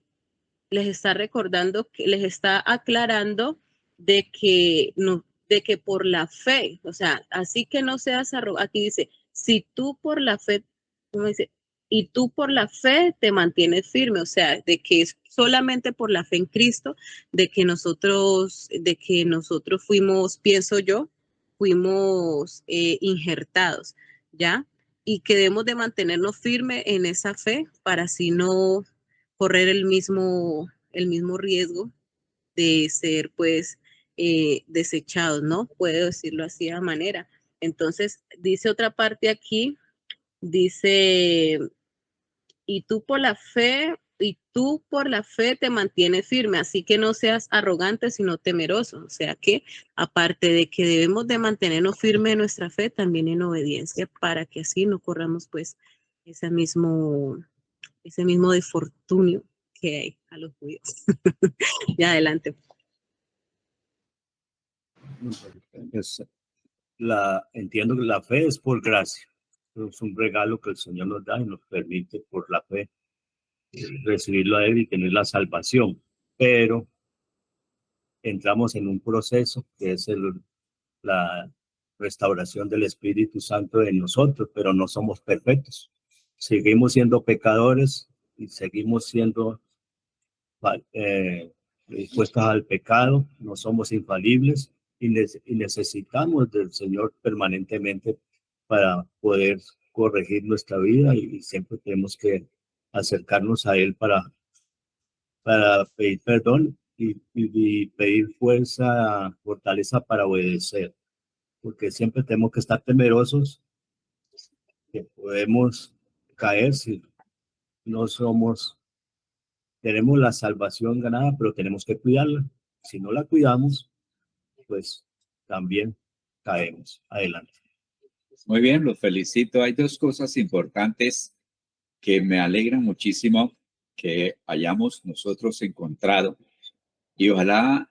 S3: les está recordando, que les está aclarando de que no, de que por la fe, o sea, así que no seas arrogante. Aquí dice, si tú por la fe, ¿cómo dice? Y tú por la fe te mantienes firme, o sea, de que es solamente por la fe en Cristo, de que nosotros fuimos, pienso yo, fuimos injertados, ¿ya? Y que debemos de mantenernos firmes en esa fe para así no correr el mismo riesgo de ser, pues, desechados, ¿no? Puedo decirlo así de manera. Entonces, dice otra parte aquí, dice, y tú por la fe te mantienes firme, así que no seas arrogante, sino temeroso. O sea que, aparte de que debemos de mantenernos firmes en nuestra fe, también en obediencia, para que así no corramos, pues, ese mismo defortunio que hay a los judíos. Ya adelante.
S5: Entiendo que la fe es por gracia. Es un regalo que el Señor nos da y nos permite por la fe recibirlo a Él y tener la salvación. Pero entramos en un proceso que es la restauración del Espíritu Santo en nosotros, pero no somos perfectos. Seguimos siendo pecadores y seguimos siendo dispuestos al pecado, no somos infalibles y necesitamos del Señor permanentemente para poder corregir nuestra vida y siempre tenemos que acercarnos a Él para pedir perdón y pedir fuerza, fortaleza para obedecer, porque siempre tenemos que estar temerosos que podemos caer si no somos, tenemos la salvación ganada, pero tenemos que cuidarla. Si no la cuidamos, pues también caemos. Adelante.
S4: Muy bien, los felicito. Hay dos cosas importantes que me alegran muchísimo que hayamos nosotros encontrado y ojalá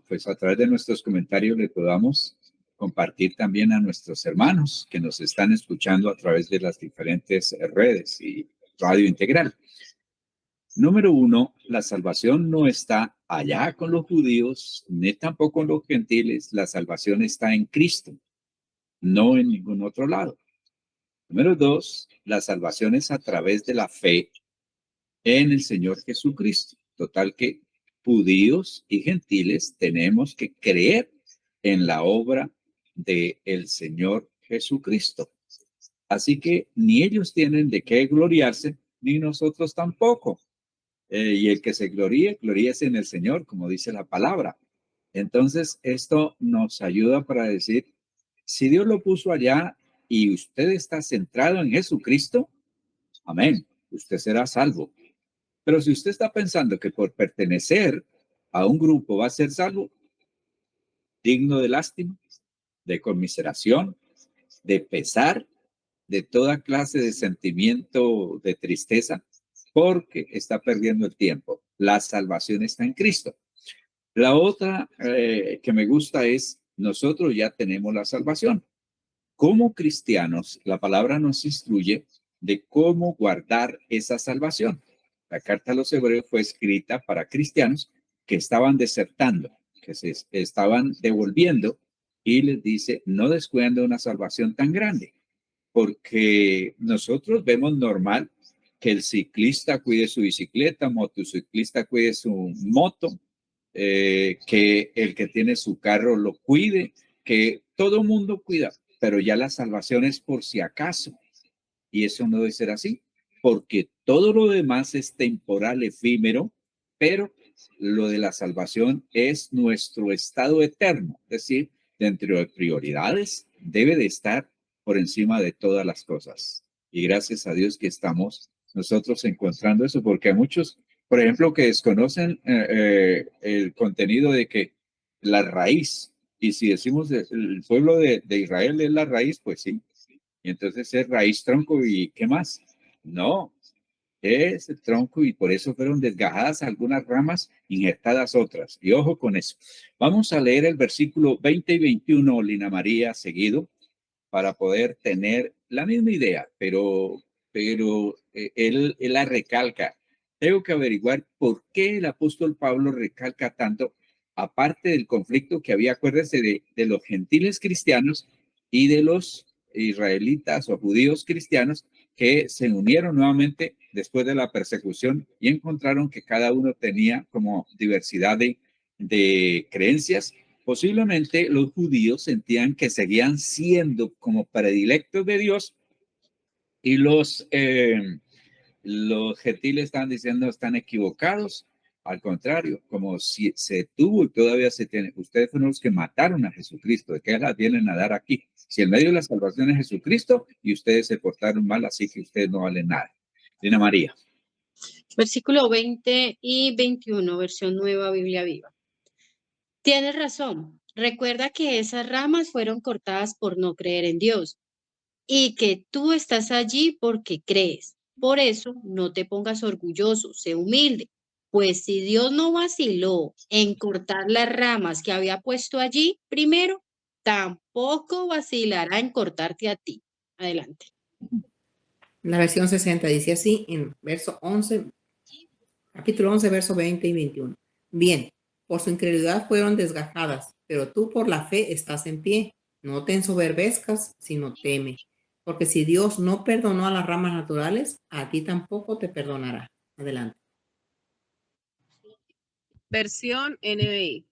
S4: pues a través de nuestros comentarios le podamos compartir también a nuestros hermanos que nos están escuchando a través de las diferentes redes y Radio Integral. Número uno, la salvación no está allá con los judíos, ni tampoco con los gentiles. La salvación está en Cristo, no en ningún otro lado. Número dos, la salvación es a través de la fe en el Señor Jesucristo. Total que judíos y gentiles tenemos que creer en la obra del Señor Jesucristo. Así que ni ellos tienen de qué gloriarse, ni nosotros tampoco. Y el que se gloríe, gloríese en el Señor, como dice la palabra. Entonces, esto nos ayuda para decir, si Dios lo puso allá y usted está centrado en Jesucristo, amén, usted será salvo. Pero si usted está pensando que por pertenecer a un grupo va a ser salvo, digno de lástima, de conmiseración, de pesar, de toda clase de sentimiento de tristeza, porque está perdiendo el tiempo. La salvación está en Cristo. La otra que me gusta es, nosotros ya tenemos la salvación. Como cristianos, la palabra nos instruye de cómo guardar esa salvación. La carta a los hebreos fue escrita para cristianos que estaban desertando, que se estaban devolviendo, y les dice, no descuiden de una salvación tan grande, porque nosotros vemos normal que el ciclista cuide su bicicleta, motociclista cuide su moto, que el que tiene su carro lo cuide, que todo mundo cuida, pero ya la salvación es por si acaso. Y eso no debe ser así, porque todo lo demás es temporal, efímero, pero lo de la salvación es nuestro estado eterno, es decir, dentro de prioridades debe de estar por encima de todas las cosas. Y gracias a Dios que estamos nosotros encontrando eso, porque hay muchos, por ejemplo, que desconocen el contenido de que la raíz, y si decimos el pueblo de Israel es la raíz, pues sí. Y entonces es raíz, tronco y ¿qué más? No, es el tronco y por eso fueron desgajadas algunas ramas, injertadas otras. Y ojo con eso. Vamos a leer el versículo 20 y 21, Lina María, seguido, para poder tener la misma idea, pero él la recalca. Tengo que averiguar por qué el apóstol Pablo recalca tanto, aparte del conflicto que había, acuérdese, de los gentiles cristianos y de los israelitas o judíos cristianos que se unieron nuevamente después de la persecución y encontraron que cada uno tenía como diversidad de creencias. Posiblemente los judíos sentían que seguían siendo como predilectos de Dios y los gentiles están diciendo están equivocados. Al contrario, como si se tuvo y todavía se tiene, ustedes fueron los que mataron a Jesucristo, ¿de qué las vienen a dar aquí? Si el medio de la salvación es Jesucristo y ustedes se portaron mal, así que ustedes no valen nada. Dina María.
S1: Versículo 20 y 21, versión Nueva Biblia Viva. Tienes razón. Recuerda que esas ramas fueron cortadas por no creer en Dios y que tú estás allí porque crees. Por eso no te pongas orgulloso, sé humilde. Pues si Dios no vaciló en cortar las ramas que había puesto allí primero, tampoco vacilará en cortarte a ti. Adelante.
S2: La versión 60 dice así en verso 11, capítulo 11, verso 20 y 21. Bien, por su incredulidad fueron desgajadas, pero tú por la fe estás en pie. No te ensoberbezcas, sino teme. Porque si Dios no perdonó a las ramas naturales, a ti tampoco te perdonará. Adelante.
S3: Versión NBI.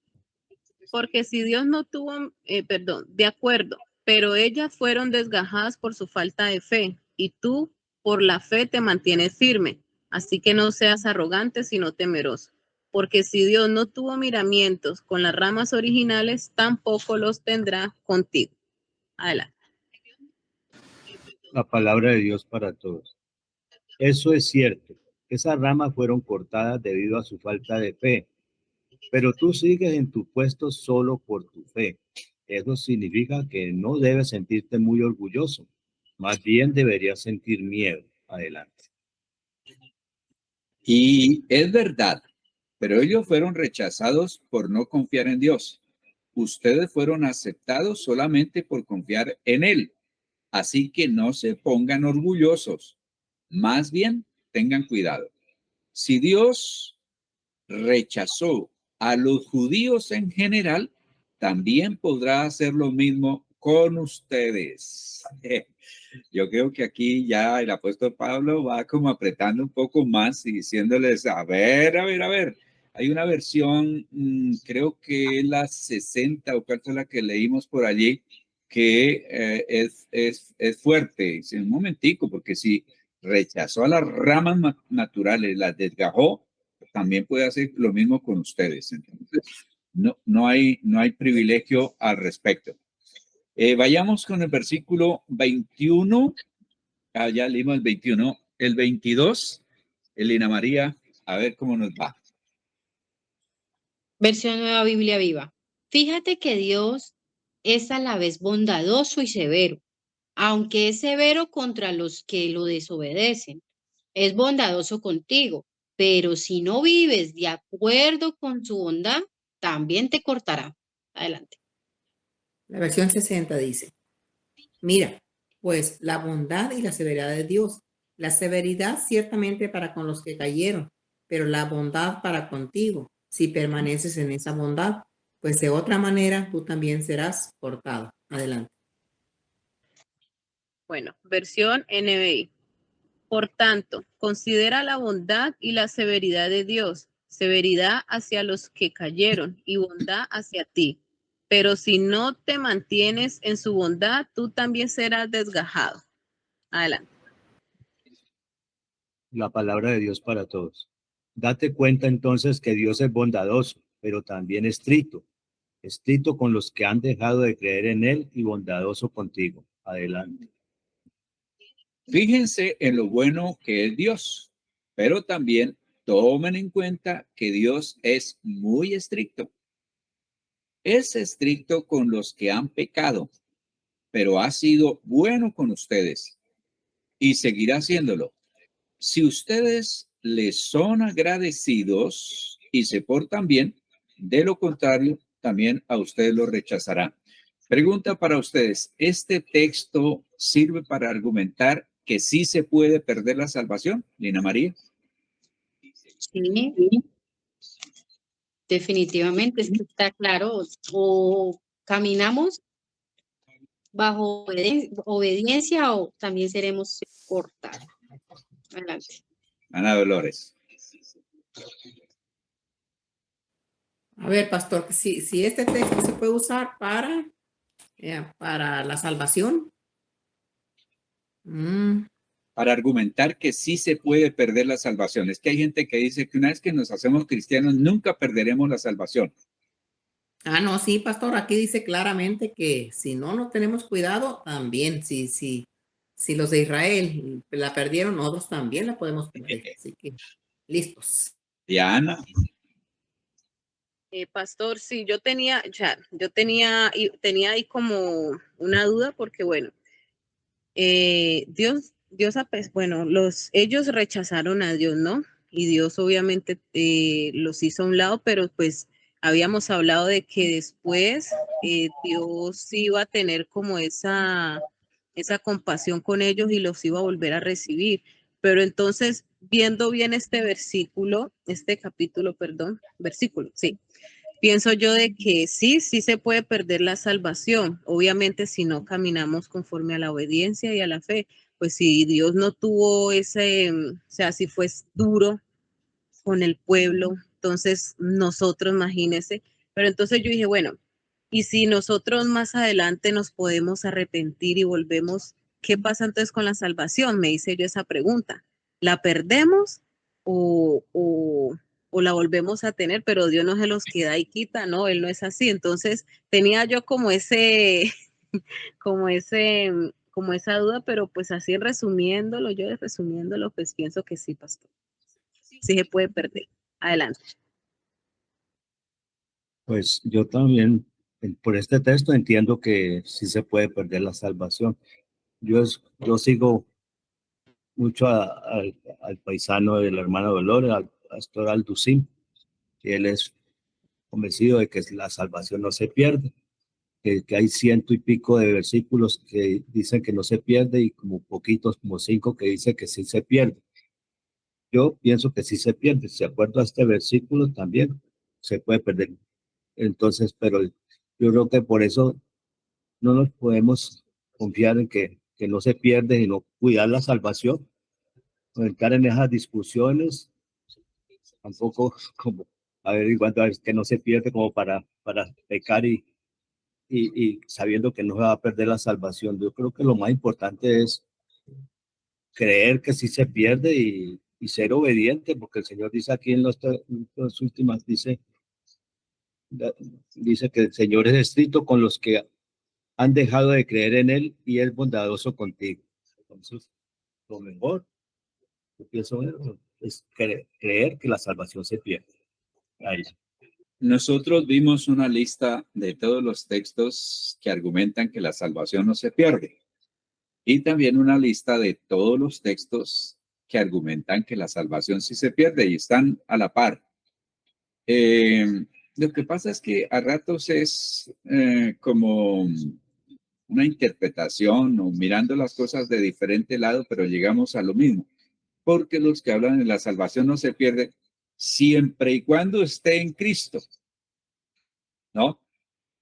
S3: Porque si Dios no tuvo, de acuerdo, pero ellas fueron desgajadas por su falta de fe, y tú por la fe te mantienes firme. Así que no seas arrogante, sino temeroso. Porque si Dios no tuvo miramientos con las ramas originales, tampoco los tendrá contigo. Adelante.
S5: La palabra de Dios para todos. Eso es cierto. Esas ramas fueron cortadas debido a su falta de fe, pero tú sigues en tu puesto solo por tu fe. Eso significa que no debes sentirte muy orgulloso. Más bien deberías sentir miedo. Adelante.
S4: Y es verdad, pero ellos fueron rechazados por no confiar en Dios. Ustedes fueron aceptados solamente por confiar en Él. Así que no se pongan orgullosos. Más bien, tengan cuidado. Si Dios rechazó a los judíos en general, también podrá hacer lo mismo con ustedes. Yo creo que aquí ya el apóstol Pablo va como apretando un poco más y diciéndoles, a ver, hay una versión, creo que es la 60 o cuál es la que leímos por allí, que es fuerte. Dice, un momentico, porque si rechazó a las ramas naturales, las desgajó, también puede hacer lo mismo con ustedes. Entonces, no hay privilegio al respecto. Vayamos con el versículo 21. Ya leímos el 21. El 22, Elena María, a ver cómo nos va.
S1: Versión Nueva Biblia Viva. Fíjate que Dios es a la vez bondadoso y severo, aunque es severo contra los que lo desobedecen. Es bondadoso contigo, pero si no vives de acuerdo con su bondad, también te cortará. Adelante.
S2: La versión 60 dice, mira, pues la bondad y la severidad de Dios. La severidad ciertamente para con los que cayeron, pero la bondad para contigo, si permaneces en esa bondad, pues de otra manera tú también serás cortado. Adelante.
S3: Bueno, versión NBI. Por tanto, considera la bondad y la severidad de Dios, severidad hacia los que cayeron y bondad hacia ti. Pero si no te mantienes en su bondad, tú también serás desgajado. Adelante.
S5: La palabra de Dios para todos. Date cuenta entonces que Dios es bondadoso, pero también estricto con los que han dejado de creer en Él y bondadoso contigo. Adelante.
S4: Fíjense en lo bueno que es Dios, pero también tomen en cuenta que Dios es muy estricto. Es estricto con los que han pecado, pero ha sido bueno con ustedes y seguirá haciéndolo. Si ustedes les son agradecidos y se portan bien, de lo contrario, también a ustedes lo rechazarán. Pregunta para ustedes, ¿este texto sirve para argumentar que sí se puede perder la salvación, Lina María?
S1: Sí, definitivamente, es que está claro. O caminamos bajo obediencia o también seremos cortados. Adelante.
S4: Ana Dolores.
S2: A ver, pastor, si este texto se puede usar para la salvación.
S4: Para argumentar que sí se puede perder la salvación. Es que hay gente que dice que una vez que nos hacemos cristianos, nunca perderemos la salvación.
S2: No, sí, pastor, aquí dice claramente que si no tenemos cuidado, también, si los de Israel la perdieron, nosotros también la podemos perder. Así que, listos.
S4: Diana.
S3: Pastor, sí, yo tenía ahí como una duda porque, bueno, ellos rechazaron a Dios, ¿no? y Dios obviamente los hizo a un lado, pero pues habíamos hablado de que después Dios iba a tener como esa compasión con ellos y los iba a volver a recibir. Pero entonces, viendo bien este capítulo, perdón, versículo, sí, pienso yo de que sí se puede perder la salvación, obviamente si no caminamos conforme a la obediencia y a la fe, pues si Dios no tuvo o sea, si fue duro con el pueblo, entonces nosotros, imagínense, pero entonces yo dije, bueno, y si nosotros más adelante nos podemos arrepentir y volvemos, ¿qué pasa entonces con la salvación? Me hice yo esa pregunta. ¿La perdemos o la volvemos a tener? Pero Dios no se los queda y quita, no, Él no es así. Entonces tenía yo como como esa duda, pero pues así resumiéndolo, pues pienso que sí, pastor. Sí se puede perder. Adelante.
S5: Pues yo también, por este texto, entiendo que sí se puede perder la salvación. Yo sigo mucho al paisano del hermano Dolores, al pastor Alducín, que él es convencido de que la salvación no se pierde, que hay 100 y pico de versículos que dicen que no se pierde y como poquitos, como 5 que dicen que sí se pierde. Yo pienso que sí se pierde. Si acuerdo a este versículo también se puede perder. Entonces, pero yo creo que por eso no nos podemos confiar en que no se pierde, sino cuidar la salvación, no entrar en esas discusiones, tampoco como averiguando a ver que no se pierde como para pecar y sabiendo que no se va a perder la salvación. Yo creo que lo más importante es creer que sí se pierde y ser obediente, porque el Señor dice aquí en las últimas, dice que el Señor es estricto con los que han dejado de creer en Él y es bondadoso contigo. Entonces, lo mejor, yo pienso, es creer que la salvación se pierde. Ahí.
S4: Nosotros vimos una lista de todos los textos que argumentan que la salvación no se pierde y también una lista de todos los textos que argumentan que la salvación sí se pierde y están a la par. Lo que pasa es que a ratos es como una interpretación o mirando las cosas de diferente lado, pero llegamos a lo mismo. Porque los que hablan de la salvación no se pierde siempre y cuando esté en Cristo, ¿no?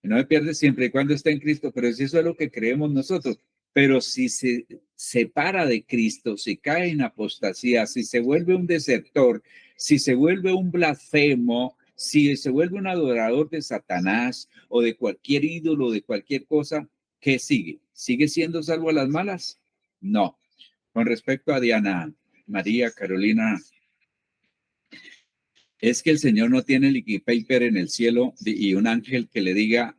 S4: No me pierde siempre y cuando esté en Cristo, pero si eso es lo que creemos nosotros. Pero si se separa de Cristo, si cae en apostasía, si se vuelve un desertor, si se vuelve un blasfemo, si se vuelve un adorador de Satanás o de cualquier ídolo, de cualquier cosa, ¿qué sigue? ¿Sigue siendo salvo a las malas? No. Con respecto a Diana, María, Carolina, es que el Señor no tiene liquid paper en el cielo y un ángel que le diga,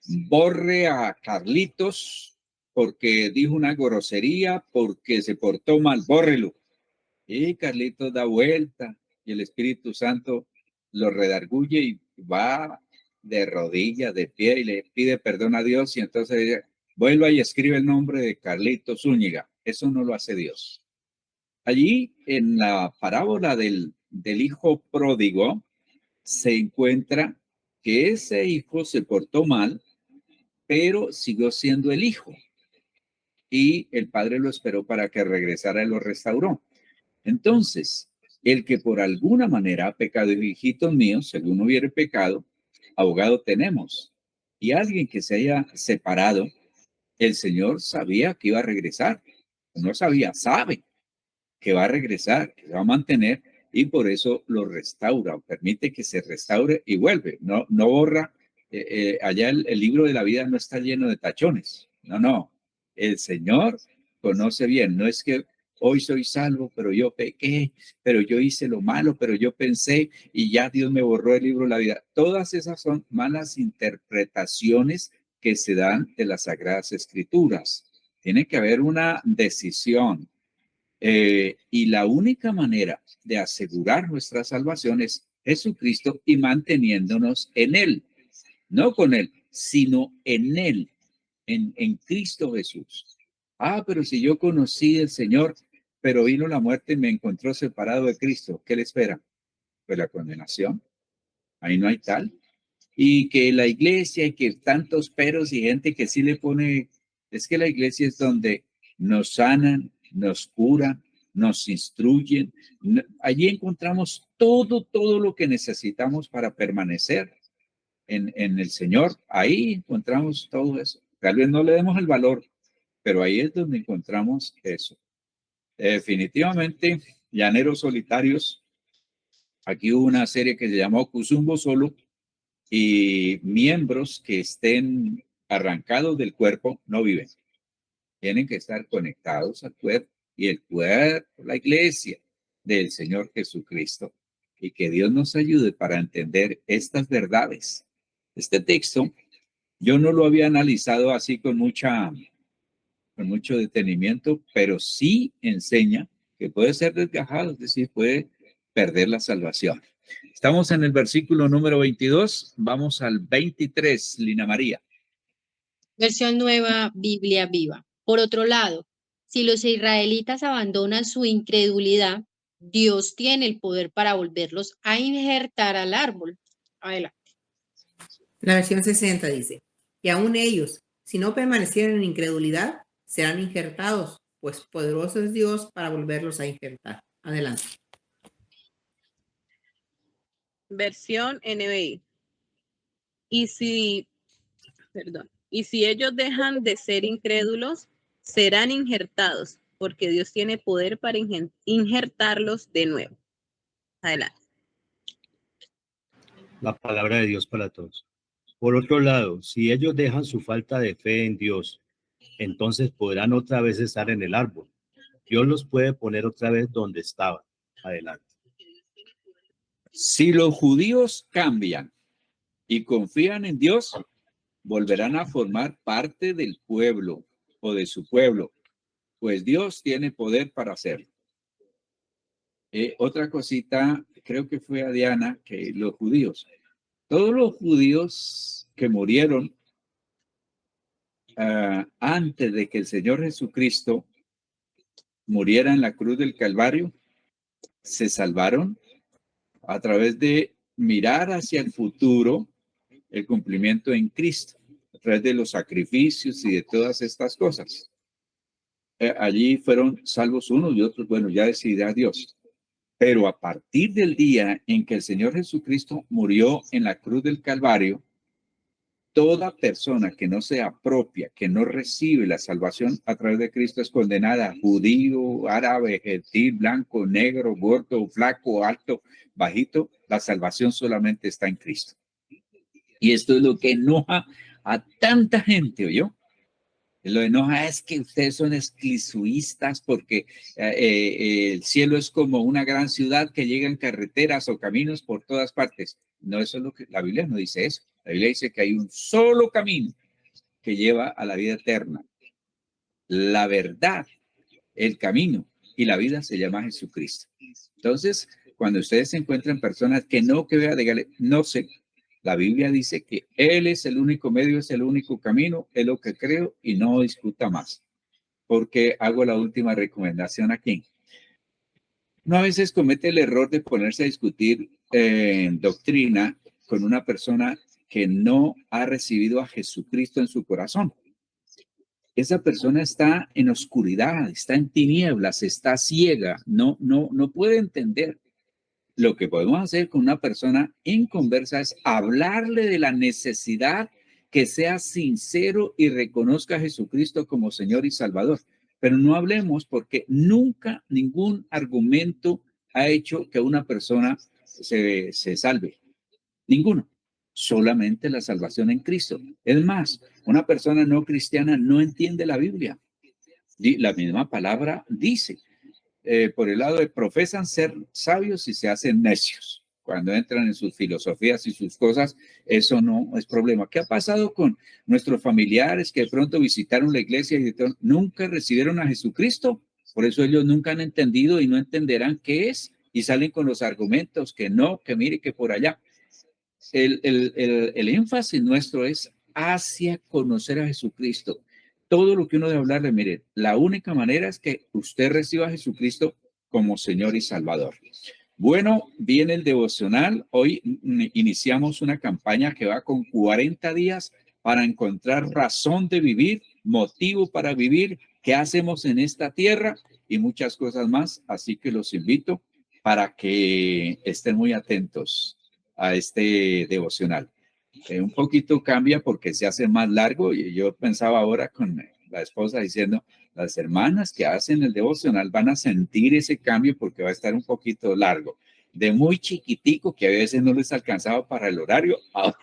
S4: borre a Carlitos porque dijo una grosería, porque se portó mal, bórrelo. Y Carlitos da vuelta y el Espíritu Santo lo redarguye y va de rodillas, de pie y le pide perdón a Dios y entonces vuelva y escribe el nombre de Carlitos Zúñiga. Eso no lo hace Dios. Allí en la parábola del hijo pródigo se encuentra que ese hijo se portó mal, pero siguió siendo el hijo y el padre lo esperó para que regresara y lo restauró. Entonces, el que por alguna manera ha pecado, hijitos míos, según hubiere pecado, abogado tenemos. Y alguien que se haya separado, el Señor sabía que iba a regresar. No sabía, sabe que va a regresar, que va a mantener y por eso lo restaura o permite que se restaure y vuelve. No borra. Allá el libro de la vida no está lleno de tachones. No. El Señor conoce bien. No es que hoy soy salvo, pero yo pequé, pero yo hice lo malo, pero yo pensé y ya Dios me borró el libro de la vida. Todas esas son malas interpretaciones que se dan de las Sagradas Escrituras. Tiene que haber una decisión. Y la única manera de asegurar nuestra salvación es Jesucristo y manteniéndonos en Él, no con Él, sino en Él, en Cristo Jesús. Pero si yo conocí al Señor, pero vino la muerte y me encontró separado de Cristo. ¿Qué le espera? Pues la condenación. Ahí no hay tal. Y que la iglesia y que tantos peros y gente que sí le pone, es que la iglesia es donde nos sanan, nos curan, nos instruyen. Allí encontramos todo lo que necesitamos para permanecer en el Señor. Ahí encontramos todo eso. Tal vez no le demos el valor, pero ahí es donde encontramos eso. Definitivamente, Llaneros Solitarios. Aquí hubo una serie que se llamó Cuzumbo Solo, y miembros que estén arrancados del cuerpo no viven. Tienen que estar conectados al cuerpo, y el cuerpo, la iglesia del Señor Jesucristo. Y que Dios nos ayude para entender estas verdades. Este texto yo no lo había analizado así con mucho detenimiento, pero sí enseña que puede ser desgajado, es decir, puede perder la salvación. Estamos en el versículo número 22, vamos al 23, Lina María.
S1: Versión Nueva Biblia Viva. Por otro lado, si los israelitas abandonan su incredulidad, Dios tiene el poder para volverlos a injertar al árbol. Adelante.
S2: La versión 60 dice, y aún ellos, si no permanecieran en incredulidad, serán injertados, pues poderoso es Dios para volverlos a injertar. Adelante.
S3: Versión NBI. Y si ellos dejan de ser incrédulos, serán injertados, porque Dios tiene poder para injertarlos de nuevo. Adelante.
S5: La palabra de Dios para todos. Por otro lado, si ellos dejan su falta de fe en Dios, entonces podrán otra vez estar en el árbol. Dios los puede poner otra vez donde estaban. Adelante.
S4: Si los judíos cambian y confían en Dios, volverán a formar parte del pueblo o de su pueblo, pues Dios tiene poder para hacerlo. Otra cosita, creo que fue a Diana, que todos los judíos que murieron antes de que el Señor Jesucristo muriera en la cruz del Calvario, se salvaron a través de mirar hacia el futuro, el cumplimiento en Cristo, a través de los sacrificios y de todas estas cosas. Allí fueron salvos unos y otros, bueno, ya decidirá Dios. Pero a partir del día en que el Señor Jesucristo murió en la cruz del Calvario, toda persona que no se apropia, que no recibe la salvación a través de Cristo es condenada. Judío, árabe, gentil, blanco, negro, gordo, flaco, alto, bajito. La salvación solamente está en Cristo. Y esto es lo que enoja a tanta gente, ¿oyó? Lo enoja es que ustedes son exclusivistas porque el cielo es como una gran ciudad que llega en carreteras o caminos por todas partes. No, eso es lo que la Biblia no dice eso. La Biblia dice que hay un solo camino que lleva a la vida eterna. La verdad, el camino y la vida se llama Jesucristo. Entonces, cuando ustedes se encuentran personas que vean, dígale, no sé. La Biblia dice que Él es el único medio, es el único camino, es lo que creo y no discuta más. Porque hago la última recomendación aquí. Uno a veces comete el error de ponerse a discutir doctrina con una persona que no ha recibido a Jesucristo en su corazón. Esa persona está en oscuridad, está en tinieblas, está ciega, no puede entender. Lo que podemos hacer con una persona en conversa es hablarle de la necesidad que sea sincero y reconozca a Jesucristo como Señor y Salvador. Pero no hablemos porque nunca ningún argumento ha hecho que una persona se salve. Ninguno. Solamente la salvación en Cristo. Es más, una persona no cristiana no entiende la Biblia. La misma palabra dice. Por el lado de profesan ser sabios y se hacen necios. Cuando entran en sus filosofías y sus cosas, eso no es problema. ¿Qué ha pasado con nuestros familiares que de pronto visitaron la iglesia y nunca recibieron a Jesucristo? Por eso ellos nunca han entendido y no entenderán qué es y salen con los argumentos que no, que mire, que por allá. El énfasis nuestro es hacia conocer a Jesucristo. todo lo que uno debe hablarle, mire, la única manera es que usted reciba a Jesucristo como Señor y Salvador. Bueno, viene el devocional. Hoy iniciamos una campaña que va con 40 días para encontrar razón de vivir, motivo para vivir, qué hacemos en esta tierra y muchas cosas más. Así que los invito para que estén muy atentos a este devocional. Un poquito cambia porque se hace más largo y yo pensaba ahora con la esposa diciendo, las hermanas que hacen el devocional van a sentir ese cambio porque va a estar un poquito largo. De muy chiquitico que a veces no les alcanzaba para el horario, ahora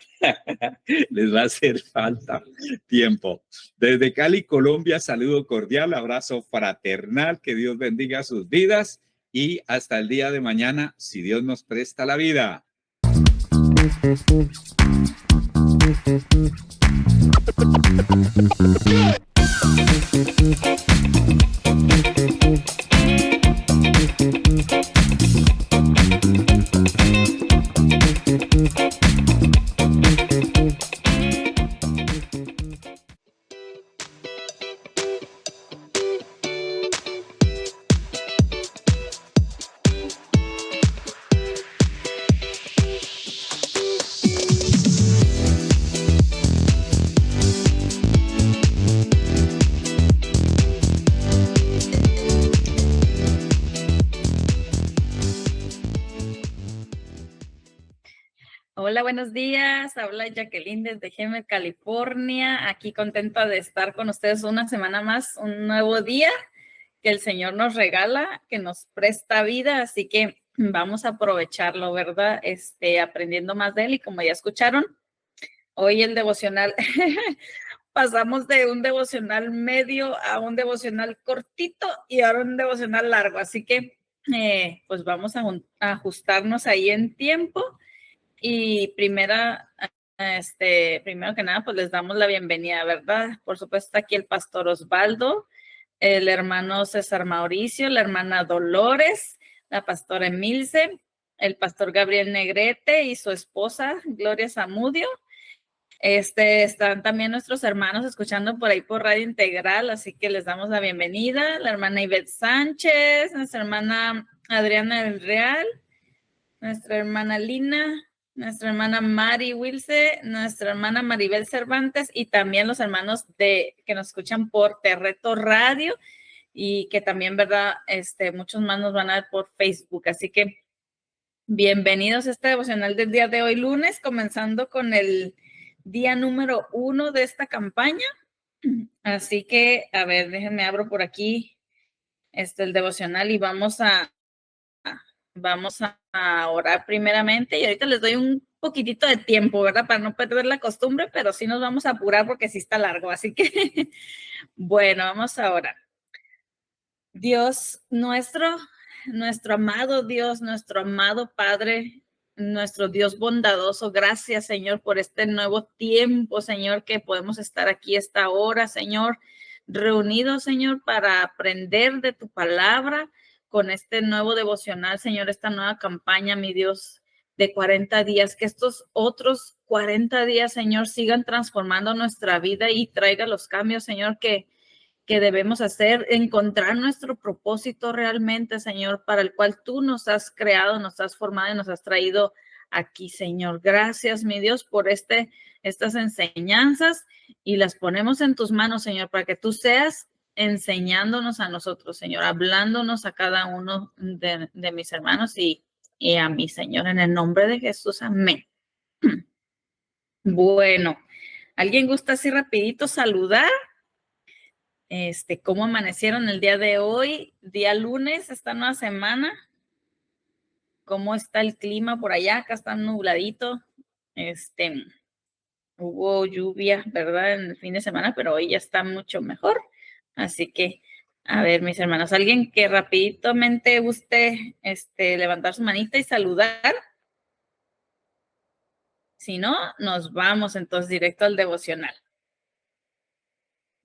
S4: les va a hacer falta tiempo. Desde Cali, Colombia, saludo cordial, abrazo fraternal, que Dios bendiga sus vidas y hasta el día de mañana, si Dios nos presta la vida.
S6: Hola, buenos días. Habla Jacqueline desde Hemet, California. Aquí contenta de estar con ustedes una semana más, un nuevo día que el Señor nos regala, que nos presta vida. Así que vamos a aprovecharlo, ¿verdad? Aprendiendo más de Él. Y como ya escucharon, hoy el devocional, pasamos de un devocional medio a un devocional cortito y ahora un devocional largo. Así que, pues vamos a ajustarnos ahí en tiempo. Y primero que nada, pues les damos la bienvenida, ¿verdad? Por supuesto, está aquí el pastor Osvaldo, el hermano César Mauricio, la hermana Dolores, la pastora Emilce, el pastor Gabriel Negrete y su esposa Gloria Zamudio. Están también nuestros hermanos escuchando por ahí por Radio Integral, así que les damos la bienvenida. La hermana Ivette Sánchez, nuestra hermana Adriana del Real, nuestra hermana Lina, nuestra hermana Mari Wilce, nuestra hermana Maribel Cervantes y también los hermanos que nos escuchan por Terreto Radio y que también, ¿verdad? Muchos más nos van a ver por Facebook. Así que bienvenidos a este devocional del día de hoy, lunes, comenzando con el día número 1 de esta campaña. Así que, a ver, déjenme abro por aquí el devocional y vamos a orar primeramente y ahorita les doy un poquitito de tiempo, ¿verdad? Para no perder la costumbre, pero sí nos vamos a apurar porque sí está largo. Así que, bueno, vamos a orar. Dios, nuestro amado Dios, nuestro amado Padre, nuestro Dios bondadoso, gracias, Señor, por este nuevo tiempo, Señor, que podemos estar aquí esta hora, Señor, reunidos, Señor, para aprender de tu palabra con este nuevo devocional, Señor, esta nueva campaña, mi Dios, de 40 días, que estos otros 40 días, Señor, sigan transformando nuestra vida y traiga los cambios, Señor, que debemos hacer, encontrar nuestro propósito realmente, Señor, para el cual tú nos has creado, nos has formado y nos has traído aquí, Señor. Gracias, mi Dios, por estas enseñanzas y las ponemos en tus manos, Señor, para que tú seas enseñándonos a nosotros, Señor, hablándonos a cada uno de mis hermanos y a mí, Señor, en el nombre de Jesús. Amén. Bueno, ¿alguien gusta así rapidito saludar? ¿Cómo amanecieron el día de hoy, día lunes, esta nueva semana? ¿Cómo está el clima por allá? Acá está nubladito. Hubo lluvia, ¿verdad? En el fin de semana, pero hoy ya está mucho mejor. Así que, a ver, mis hermanos, alguien que rapiditamente guste levantar su manita y saludar. Si no, nos vamos entonces directo al devocional.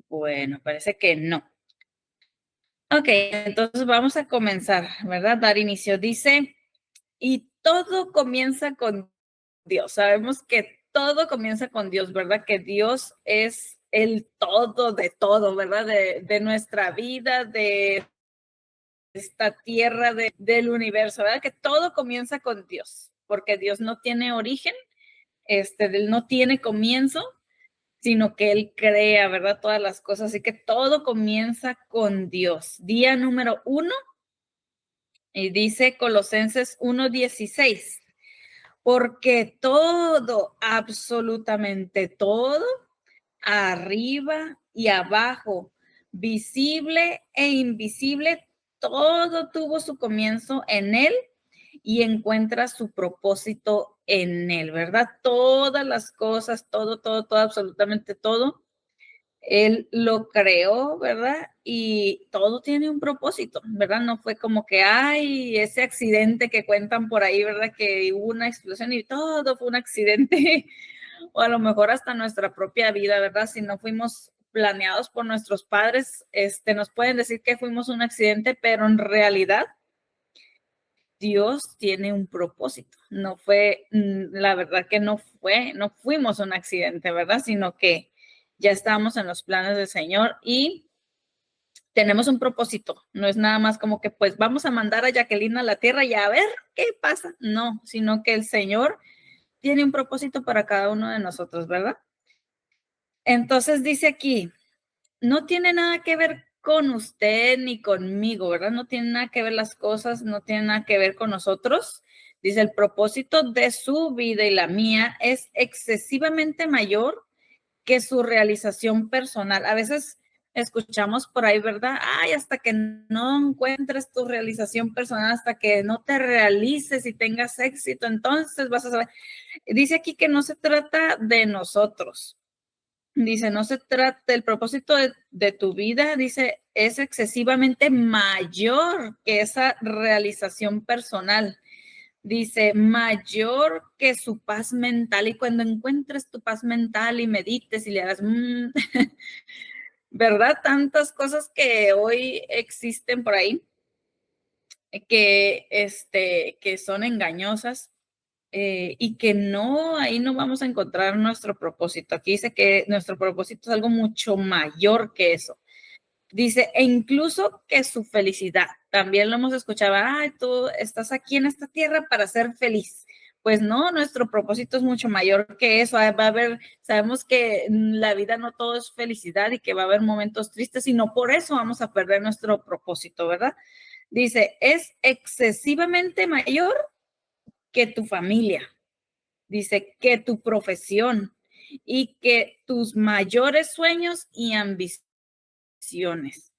S6: Bueno, parece que no. Ok, entonces vamos a comenzar, ¿verdad? Dar inicio. Dice, y todo comienza con Dios. Sabemos que todo comienza con Dios, ¿verdad? Que Dios es el todo de todo, ¿verdad? De nuestra vida, de esta tierra, del universo, ¿verdad? Que todo comienza con Dios, porque Dios no tiene origen, Él no tiene comienzo, sino que Él crea, ¿verdad? Todas las cosas, así que todo comienza con Dios. Día número 1, y dice Colosenses 1:16, porque todo, absolutamente todo, arriba y abajo, visible e invisible, todo tuvo su comienzo en Él y encuentra su propósito en Él, ¿verdad? Todas las cosas, todo, absolutamente todo, Él lo creó, ¿verdad? Y todo tiene un propósito, ¿verdad? No fue como que, ay, ese accidente que cuentan por ahí, ¿verdad? Que hubo una explosión y todo fue un accidente. O a lo mejor hasta nuestra propia vida, ¿verdad? Si no fuimos planeados por nuestros padres, nos pueden decir que fuimos un accidente, pero en realidad Dios tiene un propósito. No fue, la verdad que no fuimos un accidente, ¿verdad? Sino que ya estábamos en los planes del Señor y tenemos un propósito. No es nada más como que pues vamos a mandar a Jacqueline a la tierra y a ver qué pasa. No, sino que el Señor tiene un propósito para cada uno de nosotros, ¿verdad? Entonces dice aquí, no tiene nada que ver con usted ni conmigo, ¿verdad? No tiene nada que ver las cosas, no tiene nada que ver con nosotros. Dice, el propósito de su vida y la mía es excesivamente mayor que su realización personal. A veces escuchamos por ahí, ¿verdad? Ay, hasta que no encuentres tu realización personal, hasta que no te realices y tengas éxito, entonces vas a saber. Dice aquí que no se trata de nosotros. Dice, no se trata, el propósito de tu vida, dice, es excesivamente mayor que esa realización personal. Dice, mayor que su paz mental. Y cuando encuentres tu paz mental y medites y le hagas, ¿verdad? Tantas cosas que hoy existen por ahí, que son engañosas. Y que no, ahí no vamos a encontrar nuestro propósito. Aquí dice que nuestro propósito es algo mucho mayor que eso. Dice, e incluso que su felicidad. También lo hemos escuchado, ay, tú estás aquí en esta tierra para ser feliz. Pues no, nuestro propósito es mucho mayor que eso. Va a haber, sabemos que la vida no todo es felicidad y que va a haber momentos tristes y no por eso vamos a perder nuestro propósito, ¿verdad? Dice, es excesivamente mayor que tu familia, dice que tu profesión y que tus mayores sueños y ambiciones.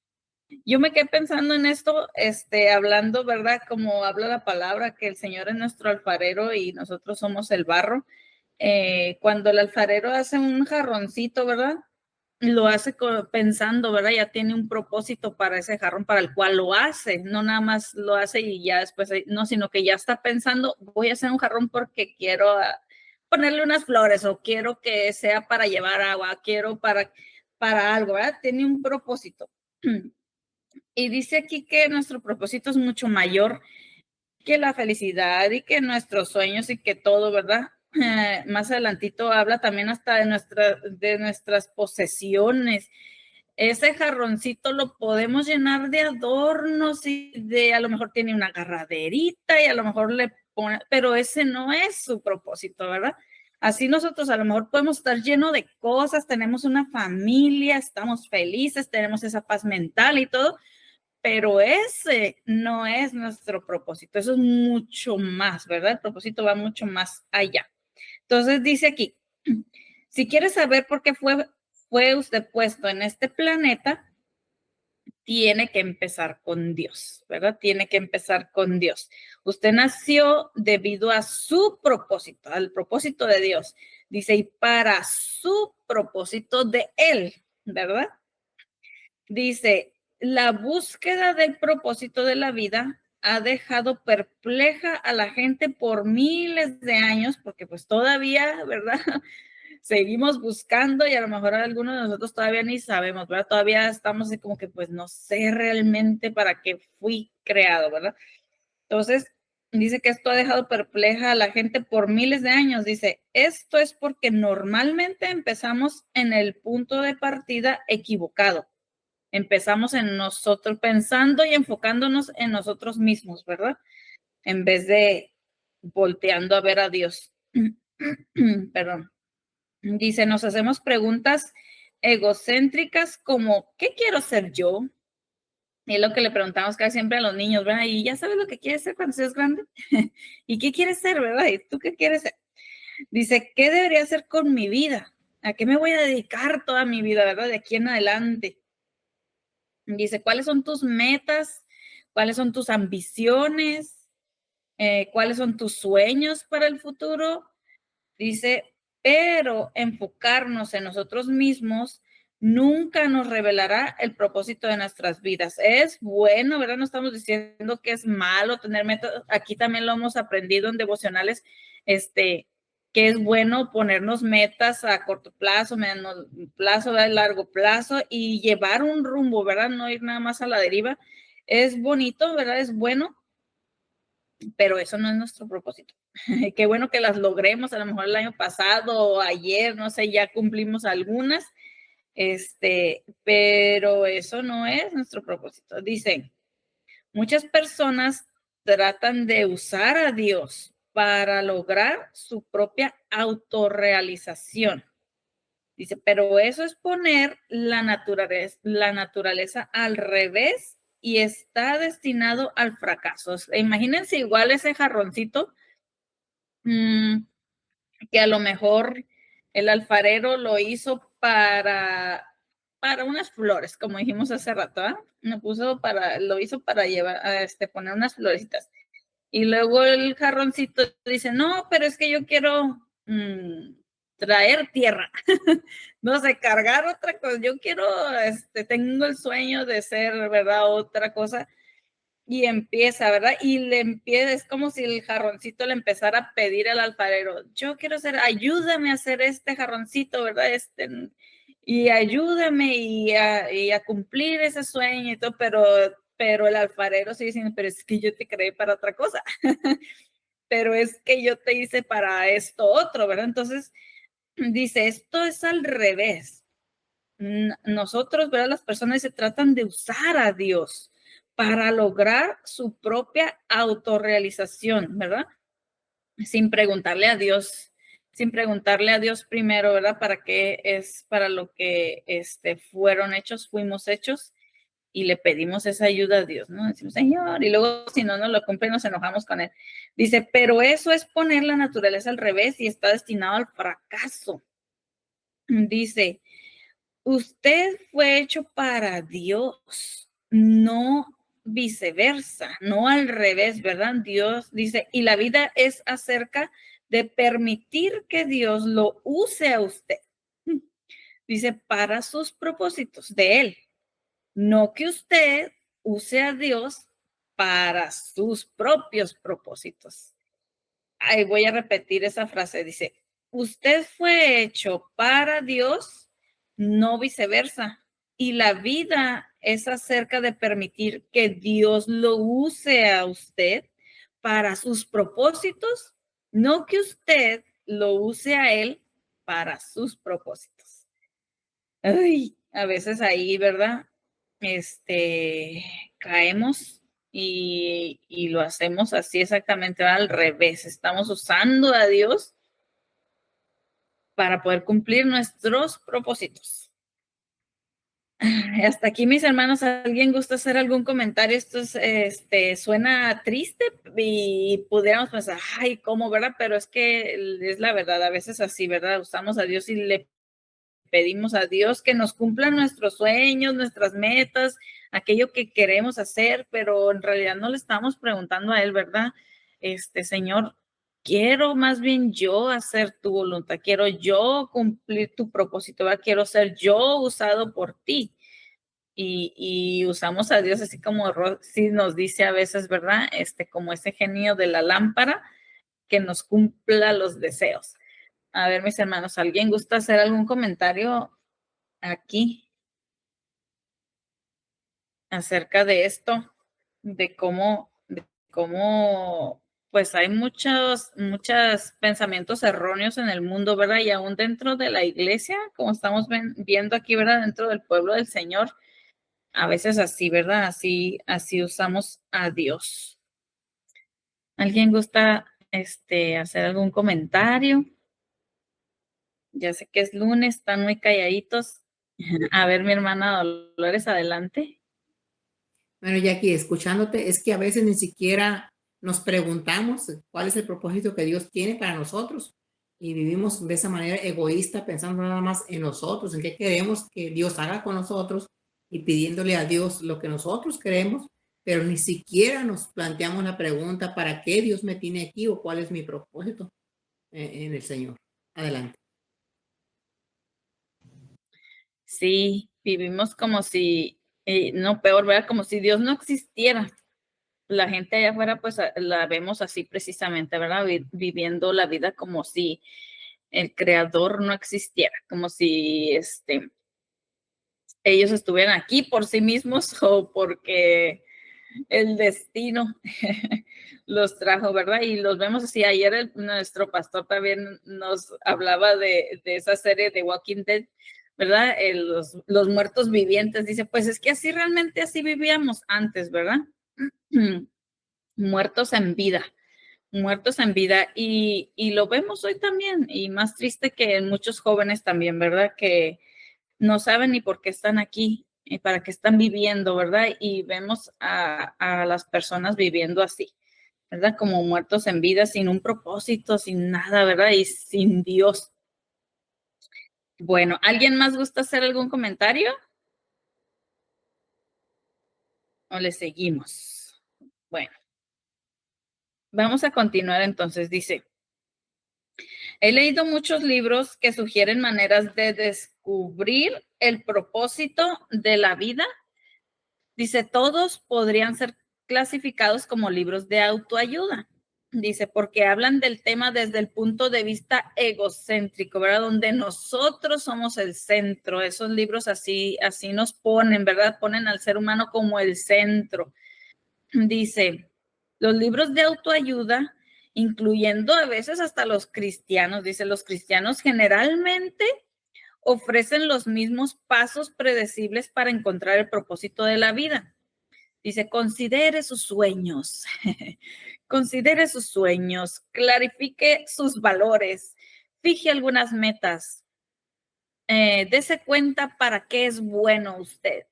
S6: Yo me quedé pensando en esto, hablando, ¿verdad? Como habla la palabra, que el Señor es nuestro alfarero y nosotros somos el barro. Cuando el alfarero hace un jarroncito, ¿verdad? Lo hace pensando, ¿verdad? Ya tiene un propósito para ese jarrón para el cual lo hace, no nada más lo hace y ya después, no, sino que ya está pensando, voy a hacer un jarrón porque quiero ponerle unas flores o quiero que sea para llevar agua, quiero para algo, ¿verdad? Tiene un propósito. Y dice aquí que nuestro propósito es mucho mayor que la felicidad y que nuestros sueños y que todo, ¿verdad? Más adelantito habla también hasta de nuestras posesiones. Ese jarroncito lo podemos llenar de adornos y a lo mejor tiene una agarraderita y a lo mejor le pone, pero ese no es su propósito, ¿verdad? Así nosotros a lo mejor podemos estar llenos de cosas, tenemos una familia, estamos felices, tenemos esa paz mental y todo, pero ese no es nuestro propósito, eso es mucho más, ¿verdad? El propósito va mucho más allá. Entonces dice aquí, si quieres saber por qué fue usted puesto en este planeta, tiene que empezar con Dios, ¿verdad? Tiene que empezar con Dios. Usted nació debido a su propósito, al propósito de Dios. Dice, y para su propósito de Él, ¿verdad? Dice, la búsqueda del propósito de la vida ha dejado perpleja a la gente por miles de años, porque pues todavía, ¿verdad? Seguimos buscando y a lo mejor algunos de nosotros todavía ni sabemos, ¿verdad? Todavía estamos así como que pues no sé realmente para qué fui creado, ¿verdad? Entonces, Dice que esto ha dejado perpleja a la gente por miles de años. Dice, esto es porque normalmente empezamos en el punto de partida equivocado. Empezamos en nosotros, pensando y enfocándonos en nosotros mismos, ¿verdad? En vez de volteando a ver a Dios. Perdón. Dice, nos hacemos preguntas egocéntricas como, ¿qué quiero ser yo? Y es lo que le preguntamos casi siempre a los niños, ¿verdad? Y ya sabes lo que quieres ser cuando seas grande. ¿Y qué quieres ser, verdad? ¿Y tú qué quieres ser? Dice, ¿qué debería hacer con mi vida? ¿A qué me voy a dedicar toda mi vida, verdad? De aquí en adelante. Dice, ¿cuáles son tus metas? ¿Cuáles son tus ambiciones? ¿Cuáles son tus sueños para el futuro? Dice, pero enfocarnos en nosotros mismos nunca nos revelará el propósito de nuestras vidas. Es bueno, ¿verdad? No estamos diciendo que es malo tener metas. Aquí también lo hemos aprendido en devocionales, que es bueno ponernos metas a corto plazo, mediano plazo, a largo plazo y llevar un rumbo, ¿verdad? No ir nada más a la deriva. Es bonito, ¿verdad? Es bueno, pero eso no es nuestro propósito. Qué bueno que las logremos, a lo mejor el año pasado o ayer, no sé, ya cumplimos algunas, pero eso no es nuestro propósito. Dicen, muchas personas tratan de usar a Dios para lograr su propia autorrealización. Dice, pero eso es poner la naturaleza al revés y está destinado al fracaso. Imagínense igual ese jarroncito que a lo mejor el alfarero lo hizo para unas flores, como dijimos hace rato, ¿eh? Lo hizo para llevar, poner unas florecitas. Y luego el jarroncito dice, no, pero es que yo quiero traer tierra, no sé, cargar otra cosa. Yo quiero, tengo el sueño de ser, ¿verdad? Otra cosa. Y empieza, ¿verdad? Y le empieza, es como si el jarroncito le empezara a pedir al alfarero, yo quiero hacer, ayúdame a hacer este jarroncito, ¿verdad? Y ayúdame y a cumplir ese sueño y todo, pero el alfarero sigue diciendo, pero es que yo te creé para otra cosa, pero es que yo te hice para esto otro, ¿verdad? Entonces, dice, esto es al revés. Nosotros, ¿verdad? Las personas se tratan de usar a Dios para lograr su propia autorrealización, ¿verdad? Sin preguntarle a Dios primero, ¿verdad? Para qué es para lo que fuimos hechos y le pedimos esa ayuda a Dios, ¿no? Decimos, Señor, y luego si no nos lo cumple nos enojamos con él. Dice, pero eso es poner la naturaleza al revés y está destinado al fracaso. Dice, usted fue hecho para Dios, no viceversa, no al revés, ¿verdad? Dios dice, y la vida es acerca de permitir que Dios lo use a usted. Dice, para sus propósitos de Él, no que usted use a Dios para sus propios propósitos. Ahí voy a repetir esa frase, dice, usted fue hecho para Dios, no viceversa. Y la vida es acerca de permitir que Dios lo use a usted para sus propósitos, no que usted lo use a él para sus propósitos. Ay, a veces ahí, ¿verdad? Caemos y lo hacemos así exactamente al revés. Estamos usando a Dios para poder cumplir nuestros propósitos. Hasta aquí, mis hermanos, ¿alguien gusta hacer algún comentario? Esto suena triste y pudiéramos pensar, ay, ¿cómo, verdad? Pero es que es la verdad, a veces así, ¿verdad? Usamos a Dios y le pedimos a Dios que nos cumplan nuestros sueños, nuestras metas, aquello que queremos hacer, pero en realidad no le estamos preguntando a Él, ¿verdad? Señor, quiero más bien yo hacer tu voluntad, quiero yo cumplir tu propósito, ¿verdad? Quiero ser yo usado por ti. Y usamos a Dios así como Rosy nos dice a veces, ¿verdad? Como ese genio de la lámpara que nos cumpla los deseos. A ver, mis hermanos, ¿alguien gusta hacer algún comentario aquí acerca de esto? De cómo pues hay muchos pensamientos erróneos en el mundo, ¿verdad? Y aún dentro de la iglesia, como estamos viendo aquí, ¿verdad? Dentro del pueblo del Señor, a veces así, ¿verdad? Así usamos a Dios. ¿Alguien gusta hacer algún comentario? Ya sé que es lunes, están muy calladitos. A ver, mi hermana Dolores, adelante.
S2: Bueno, Jackie, escuchándote, es que a veces ni siquiera nos preguntamos cuál es el propósito que Dios tiene para nosotros y vivimos de esa manera egoísta, pensando nada más en nosotros, en qué queremos que Dios haga con nosotros y pidiéndole a Dios lo que nosotros queremos, pero ni siquiera nos planteamos la pregunta, ¿para qué Dios me tiene aquí o cuál es mi propósito en el Señor? Adelante.
S6: Sí, vivimos como si, no peor, ¿verdad? Como si Dios no existiera. La gente allá afuera, pues la vemos así precisamente, ¿verdad? Viviendo la vida como si el creador no existiera, como si ellos estuvieran aquí por sí mismos o porque el destino los trajo, ¿verdad? Y los vemos así. Ayer nuestro pastor también nos hablaba de esa serie de Walking Dead, ¿verdad? Los muertos vivientes. Dice, pues es que así realmente así vivíamos antes, ¿verdad? Muertos en vida. Y lo vemos hoy también, y más triste que en muchos jóvenes también, ¿verdad? Que no saben ni por qué están aquí y para qué están viviendo, ¿verdad? Y vemos a las personas viviendo así, ¿verdad? Como muertos en vida, sin un propósito, sin nada, ¿verdad? Y sin Dios. Bueno, ¿alguien más gusta hacer algún comentario? ¿O le seguimos? Bueno, vamos a continuar entonces. Dice, he leído muchos libros que sugieren maneras de descubrir el propósito de la vida. Dice, todos podrían ser clasificados como libros de autoayuda. Dice, porque hablan del tema desde el punto de vista egocéntrico, ¿verdad? Donde nosotros somos el centro. Esos libros así nos ponen, ¿verdad? Ponen al ser humano como el centro. Dice, los libros de autoayuda, incluyendo a veces hasta los cristianos, dice, los cristianos generalmente ofrecen los mismos pasos predecibles para encontrar el propósito de la vida. Dice, considere sus sueños, considere sus sueños, clarifique sus valores, fije algunas metas, dese cuenta para qué es bueno usted.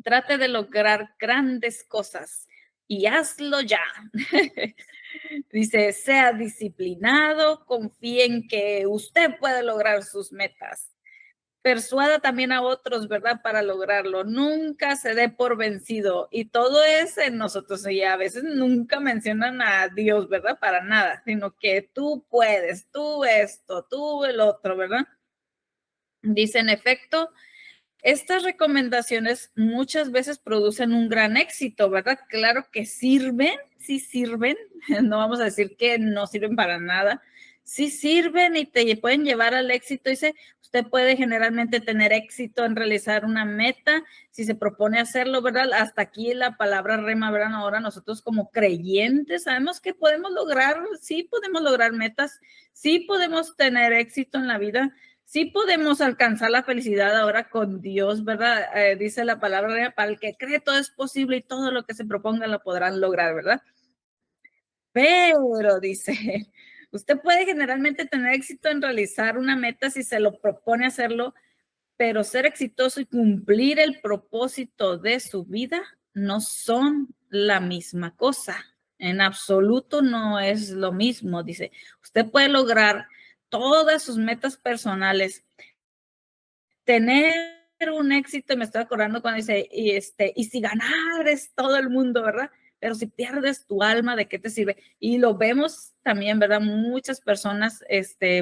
S6: Trate de lograr grandes cosas y hazlo ya. Dice, sea disciplinado, confíe en que usted puede lograr sus metas. Persuada también a otros, ¿verdad? Para lograrlo. Nunca se dé por vencido. Y todo es en nosotros. Y a veces nunca mencionan a Dios, ¿verdad? Para nada, sino que tú puedes, tú esto, tú el otro, ¿verdad? Dice, en efecto, estas recomendaciones muchas veces producen un gran éxito, ¿verdad? Claro que sirven, sí sirven. No vamos a decir que no sirven para nada. Sí sirven y te pueden llevar al éxito. Dice, usted puede generalmente tener éxito en realizar una meta si se propone hacerlo, ¿verdad? Hasta aquí la palabra rema, ¿verdad? Ahora nosotros como creyentes sabemos que podemos lograr, sí podemos lograr metas, sí podemos tener éxito en la vida. Sí podemos alcanzar la felicidad ahora con Dios, ¿verdad? Dice la palabra, para el que cree todo es posible y todo lo que se proponga lo podrán lograr, ¿verdad? Pero, dice, usted puede generalmente tener éxito en realizar una meta si se lo propone hacerlo, pero ser exitoso y cumplir el propósito de su vida no son la misma cosa. En absoluto no es lo mismo, dice. Usted puede lograr todas sus metas personales, tener un éxito, y me estoy acordando cuando dice, y si ganares todo el mundo, ¿verdad? Pero si pierdes tu alma, ¿de qué te sirve? Y lo vemos también, ¿verdad? Muchas personas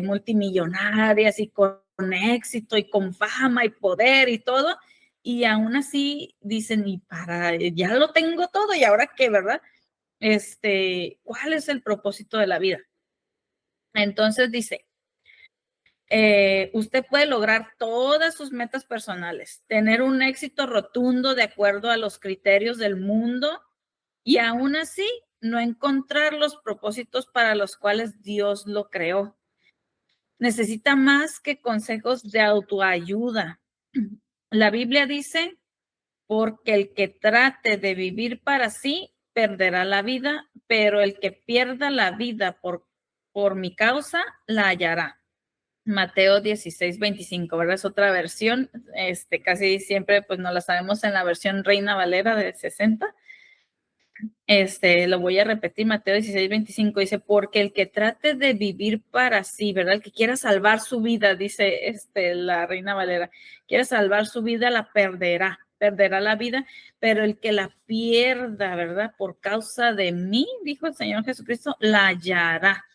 S6: multimillonarias y con éxito y con fama y poder y todo, y aún así dicen, ya lo tengo todo, ¿y ahora qué, verdad? ¿Cuál es el propósito de la vida? Entonces dice, usted puede lograr todas sus metas personales, tener un éxito rotundo de acuerdo a los criterios del mundo y aún así no encontrar los propósitos para los cuales Dios lo creó. Necesita más que consejos de autoayuda. La Biblia dice, porque el que trate de vivir para sí, perderá la vida, pero el que pierda la vida por mi causa, la hallará. Mateo 16:25, ¿verdad? Es otra versión, casi siempre pues no la sabemos en la versión Reina Valera de 60. Lo voy a repetir, Mateo 16:25 dice, porque el que trate de vivir para sí, ¿verdad? El que quiera salvar su vida, dice la Reina Valera, quiere salvar su vida, la perderá la vida, pero el que la pierda, ¿verdad? Por causa de mí, dijo el Señor Jesucristo, la hallará.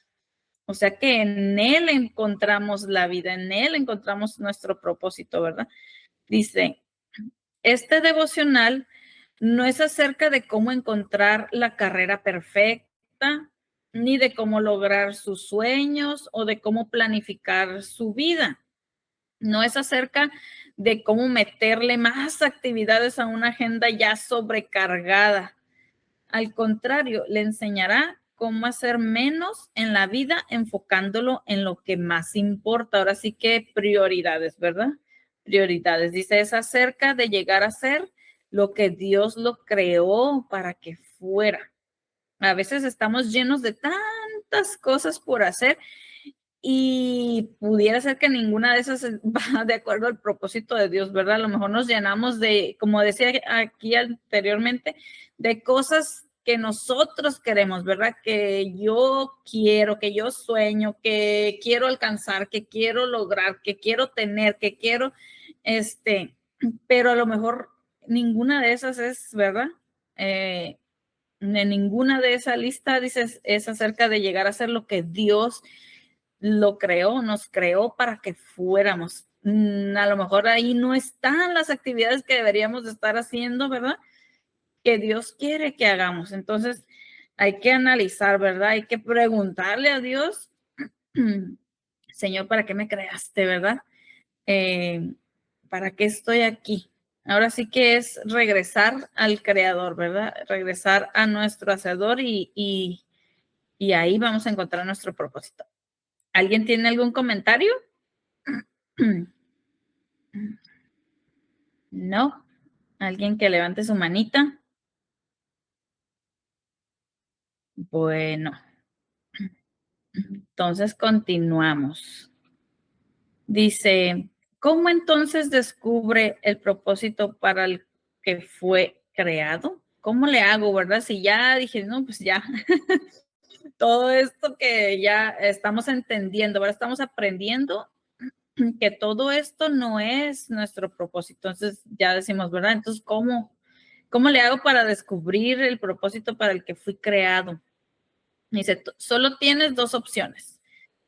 S6: O sea que en Él encontramos la vida, en Él encontramos nuestro propósito, ¿verdad? Dice, este devocional no es acerca de cómo encontrar la carrera perfecta, ni de cómo lograr sus sueños o de cómo planificar su vida. No es acerca de cómo meterle más actividades a una agenda ya sobrecargada. Al contrario, le enseñará cómo hacer menos en la vida enfocándolo en lo que más importa. Ahora sí que prioridades, ¿verdad? Prioridades. Dice, es acerca de llegar a ser lo que Dios lo creó para que fuera. A veces estamos llenos de tantas cosas por hacer y pudiera ser que ninguna de esas va de acuerdo al propósito de Dios, ¿verdad? A lo mejor nos llenamos de, como decía aquí anteriormente, de cosas que nosotros queremos, ¿verdad? Que yo quiero, que yo sueño, que quiero alcanzar, que quiero lograr, que quiero tener, que quiero, pero a lo mejor ninguna de esas es, ¿verdad? En ninguna de esa lista dices es acerca de llegar a ser lo que Dios lo creó, nos creó para que fuéramos. A lo mejor ahí no están las actividades que deberíamos de estar haciendo, ¿verdad? Que Dios quiere que hagamos. Entonces, hay que analizar, ¿verdad? Hay que preguntarle a Dios, Señor, ¿para qué me creaste, verdad? ¿Para qué estoy aquí? Ahora sí que es regresar al Creador, ¿verdad? Regresar a nuestro Hacedor y ahí vamos a encontrar nuestro propósito. ¿Alguien tiene algún comentario? No. ¿Alguien que levante su manita? Bueno. Entonces continuamos. Dice, ¿cómo entonces descubre el propósito para el que fue creado? ¿Cómo le hago, verdad? Si ya dije, no, pues ya. Todo esto que ya estamos entendiendo, ahora estamos aprendiendo que todo esto no es nuestro propósito. Entonces ya decimos, ¿verdad? Entonces, ¿cómo le hago para descubrir el propósito para el que fui creado? Dice, solo tienes dos opciones.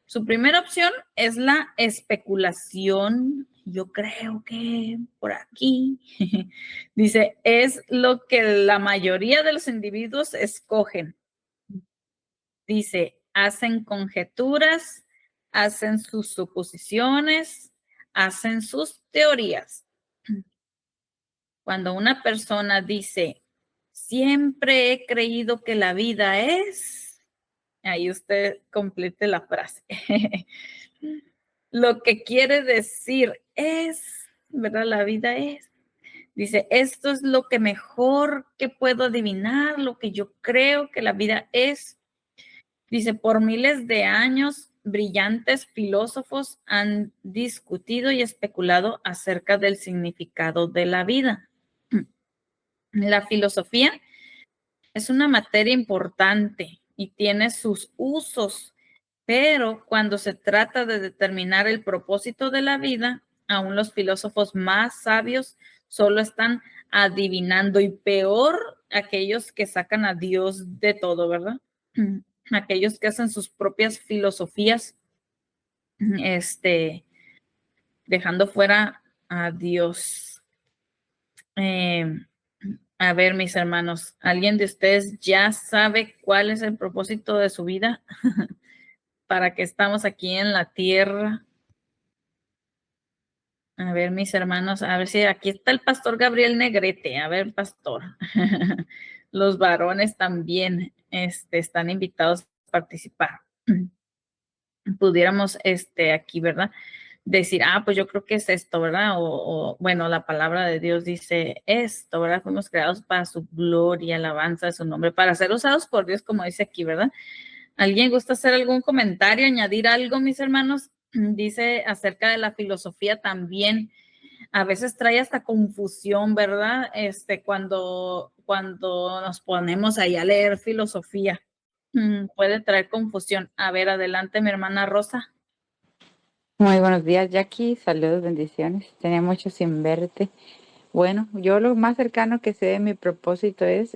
S6: Su primera opción es la especulación. Yo creo que por aquí. Dice, es lo que la mayoría de los individuos escogen. Dice, hacen conjeturas, hacen sus suposiciones, hacen sus teorías. Cuando una persona dice, siempre he creído que la vida es, ahí usted complete la frase. Lo que quiere decir es, ¿verdad? La vida es. Dice, esto es lo que mejor que puedo adivinar, lo que yo creo que la vida es. Dice, por miles de años, brillantes filósofos han discutido y especulado acerca del significado de la vida. La filosofía es una materia importante y tiene sus usos, pero cuando se trata de determinar el propósito de la vida, aún los filósofos más sabios solo están adivinando, y peor aquellos que sacan a Dios de todo, ¿verdad? Aquellos que hacen sus propias filosofías, dejando fuera a Dios. A ver, mis hermanos, ¿alguien de ustedes ya sabe cuál es el propósito de su vida? ¿Para qué estamos aquí en la tierra? A ver, mis hermanos, a ver si aquí está el pastor Gabriel Negrete. A ver, pastor. Los varones también están invitados a participar. Pudiéramos aquí, ¿verdad? Decir, pues yo creo que es esto, ¿verdad? Bueno, la palabra de Dios dice esto, ¿verdad? Fuimos creados para su gloria, alabanza de su nombre, para ser usados por Dios, como dice aquí, ¿verdad? ¿Alguien gusta hacer algún comentario, añadir algo, mis hermanos? Dice acerca de la filosofía también. A veces trae hasta confusión, ¿verdad? Cuando nos ponemos ahí a leer filosofía, puede traer confusión. A ver, adelante, mi hermana Rosa.
S7: Muy buenos días, Jackie. Saludos, bendiciones. Tenía mucho sin verte. Bueno, yo lo más cercano que sé de mi propósito es,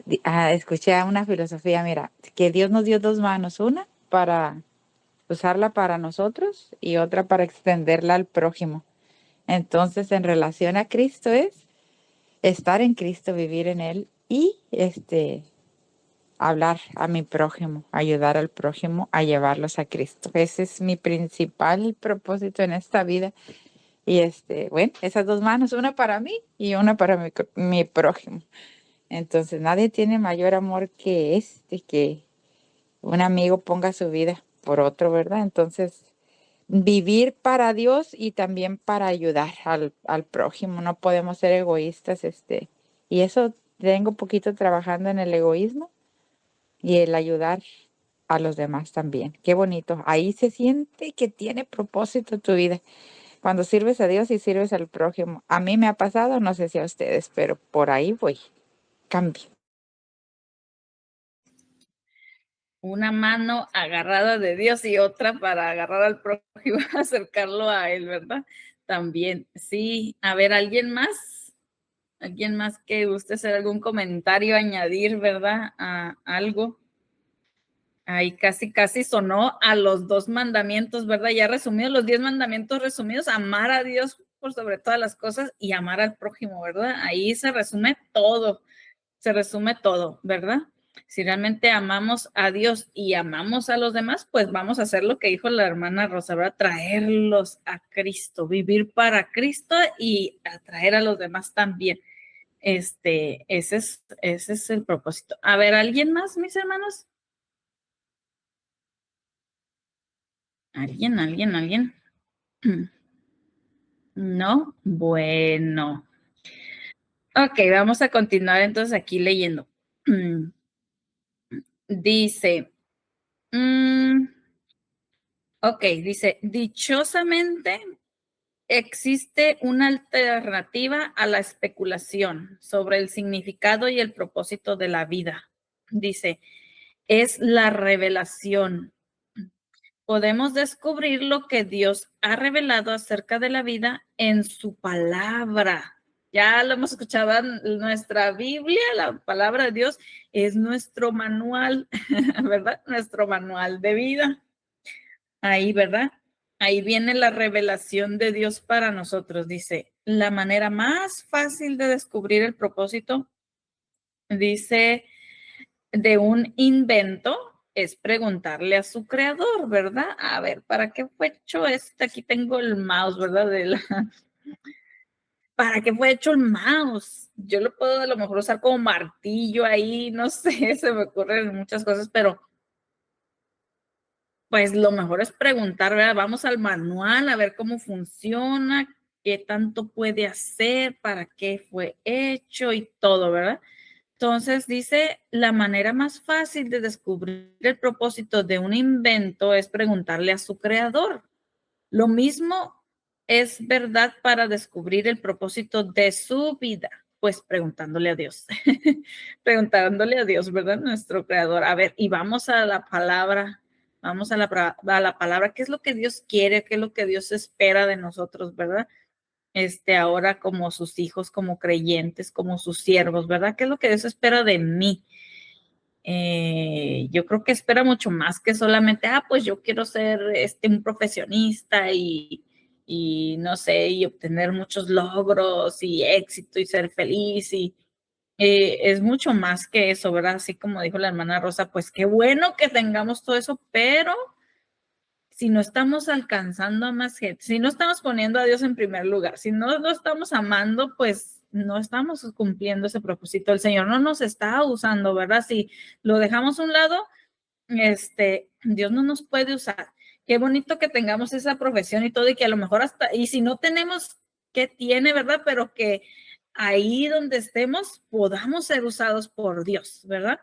S7: escuché una filosofía, mira, que Dios nos dio dos manos, una para usarla para nosotros y otra para extenderla al prójimo. Entonces, en relación a Cristo es estar en Cristo, vivir en Él y hablar a mi prójimo, ayudar al prójimo a llevarlos a Cristo. Ese es mi principal propósito en esta vida. Y bueno, esas dos manos, una para mí y una para mi prójimo. Entonces, nadie tiene mayor amor que que un amigo ponga su vida por otro, ¿verdad? Entonces, vivir para Dios y también para ayudar al prójimo. No podemos ser egoístas, y eso tengo poquito trabajando en el egoísmo y el ayudar a los demás también. Qué bonito. Ahí se siente que tiene propósito tu vida. Cuando sirves a Dios y sirves al prójimo. A mí me ha pasado, no sé si a ustedes, pero por ahí voy. Cambio.
S6: Una mano agarrada de Dios y otra para agarrar al prójimo, acercarlo a Él, ¿verdad? También, sí. A ver, ¿alguien más? ¿Alguien más que guste hacer algún comentario, añadir, ¿verdad? A algo. Ahí casi sonó a los 2 mandamientos, ¿verdad? Ya resumidos, los 10 mandamientos resumidos, amar a Dios por sobre todas las cosas y amar al prójimo, ¿verdad? Ahí se resume todo, ¿verdad? Si realmente amamos a Dios y amamos a los demás, pues vamos a hacer lo que dijo la hermana Rosa, ¿verdad? Traerlos a Cristo, vivir para Cristo y atraer a los demás también. Ese es el propósito. A ver, ¿alguien más, mis hermanos? ¿Alguien? ¿No? Bueno. Ok, vamos a continuar entonces aquí leyendo. Dice, dice, dichosamente existe una alternativa a la especulación sobre el significado y el propósito de la vida. Dice, es la revelación. Podemos descubrir lo que Dios ha revelado acerca de la vida en su palabra. Ya lo hemos escuchado en nuestra Biblia, la palabra de Dios es nuestro manual, ¿verdad? Nuestro manual de vida. Ahí, ¿verdad? Ahí viene la revelación de Dios para nosotros. Dice, la manera más fácil de descubrir el propósito, dice, de un invento es preguntarle a su creador, ¿verdad? A ver, ¿para qué fue hecho Aquí tengo el mouse, ¿verdad? ¿Para qué fue hecho el mouse? Yo lo puedo a lo mejor usar como martillo ahí, no sé, se me ocurren muchas cosas, pero pues lo mejor es preguntar, ¿verdad? Vamos al manual a ver cómo funciona, qué tanto puede hacer, para qué fue hecho y todo, ¿verdad? Entonces dice, la manera más fácil de descubrir el propósito de un invento es preguntarle a su creador. Lo mismo es verdad para descubrir el propósito de su vida, pues preguntándole a Dios, preguntándole a Dios, ¿verdad? Nuestro creador. A ver, y vamos a la palabra, vamos a la palabra, ¿qué es lo que Dios quiere? ¿Qué es lo que Dios espera de nosotros, verdad? Ahora como sus hijos, como creyentes, como sus siervos, ¿verdad? ¿Qué es lo que Dios espera de mí? Yo creo que espera mucho más que solamente, pues yo quiero ser un profesionista y no sé, y obtener muchos logros y éxito y ser feliz y es mucho más que eso, ¿verdad? Así como dijo la hermana Rosa, pues qué bueno que tengamos todo eso, pero si no estamos alcanzando a más gente, si no estamos poniendo a Dios en primer lugar, si no lo estamos amando, pues no estamos cumpliendo ese propósito. El Señor no nos está usando, ¿verdad? Si lo dejamos a un lado, Dios no nos puede usar. Qué bonito que tengamos esa profesión y todo, y que a lo mejor hasta, y si no tenemos, ¿qué tiene, verdad? Pero que ahí donde estemos podamos ser usados por Dios, ¿verdad?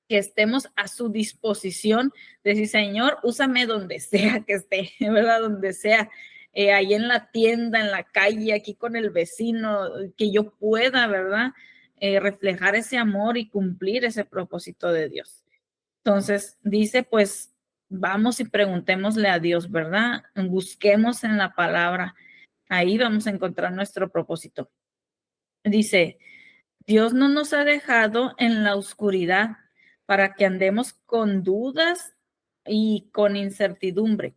S6: Que estemos a su disposición, decir, Señor, úsame donde sea que esté, ¿verdad? Donde sea, ahí en la tienda, en la calle, aquí con el vecino, que yo pueda, ¿verdad? Reflejar ese amor y cumplir ese propósito de Dios. Entonces, dice, pues, vamos y preguntémosle a Dios, ¿verdad? Busquemos en la palabra, ahí vamos a encontrar nuestro propósito. Dice, Dios no nos ha dejado en la oscuridad para que andemos con dudas y con incertidumbre.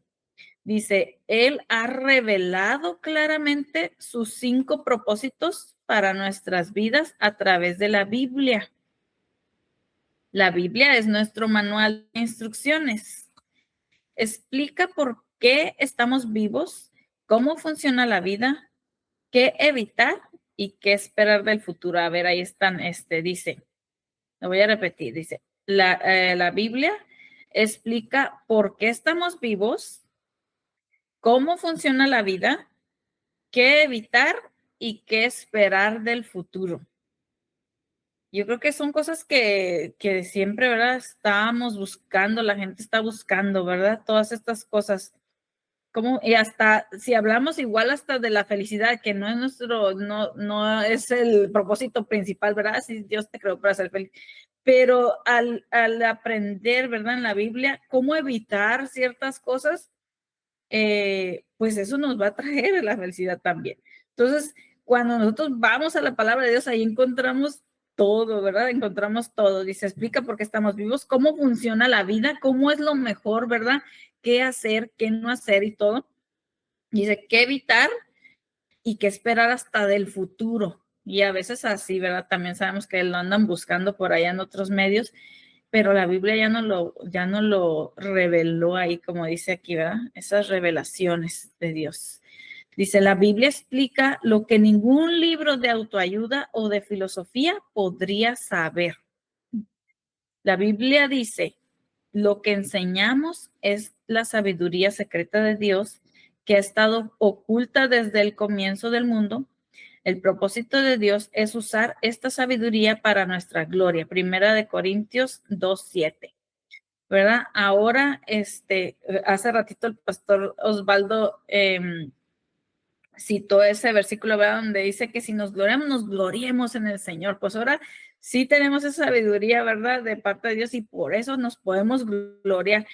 S6: Dice, Él ha revelado claramente sus 5 propósitos para nuestras vidas a través de la Biblia. La Biblia es nuestro manual de instrucciones. Explica por qué estamos vivos, cómo funciona la vida, qué evitar y qué esperar del futuro. A ver, ahí están, dice, lo voy a repetir, dice, la Biblia explica por qué estamos vivos, cómo funciona la vida, qué evitar y qué esperar del futuro. Yo creo que son cosas que siempre, ¿verdad? Estamos buscando, la gente está buscando, ¿verdad? Todas estas cosas. Y hasta, si hablamos igual hasta de la felicidad, que no es no es el propósito principal, ¿verdad? Si Dios te creó para ser feliz. Pero al aprender, ¿verdad? En la Biblia, cómo evitar ciertas cosas, pues eso nos va a traer la felicidad también. Entonces, cuando nosotros vamos a la palabra de Dios, ahí encontramos todo, ¿verdad? Encontramos todo. Dice, explica por qué estamos vivos, cómo funciona la vida, cómo es lo mejor, ¿verdad? Qué hacer, qué no hacer y todo. Dice, qué evitar y qué esperar hasta del futuro. Y a veces así, ¿verdad? También sabemos que lo andan buscando por allá en otros medios, pero la Biblia ya no lo reveló ahí, como dice aquí, ¿verdad? Esas revelaciones de Dios. Dice, la Biblia explica lo que ningún libro de autoayuda o de filosofía podría saber. La Biblia dice, lo que enseñamos es la sabiduría secreta de Dios que ha estado oculta desde el comienzo del mundo. El propósito de Dios es usar esta sabiduría para nuestra gloria. Primera de Corintios 2:7. ¿Verdad? Ahora, hace ratito el pastor Osvaldo citó ese versículo, ¿verdad? Donde dice que si nos gloriemos en el Señor. Pues ahora sí tenemos esa sabiduría, ¿verdad? De parte de Dios y por eso nos podemos gloriar.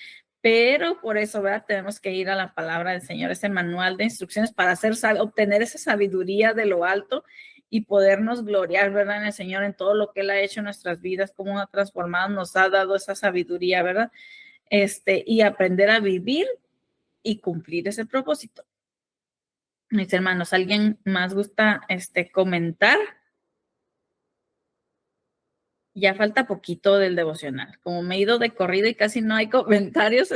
S6: Pero por eso, ¿verdad? Tenemos que ir a la palabra del Señor, ese manual de instrucciones para obtener esa sabiduría de lo alto y podernos gloriar, ¿verdad? En el Señor, en todo lo que Él ha hecho en nuestras vidas, cómo nos ha transformado, nos ha dado esa sabiduría, ¿verdad? Y aprender a vivir y cumplir ese propósito. Mis hermanos, ¿alguien más gusta comentar? Ya falta poquito del devocional. Como me he ido de corrido y casi no hay comentarios,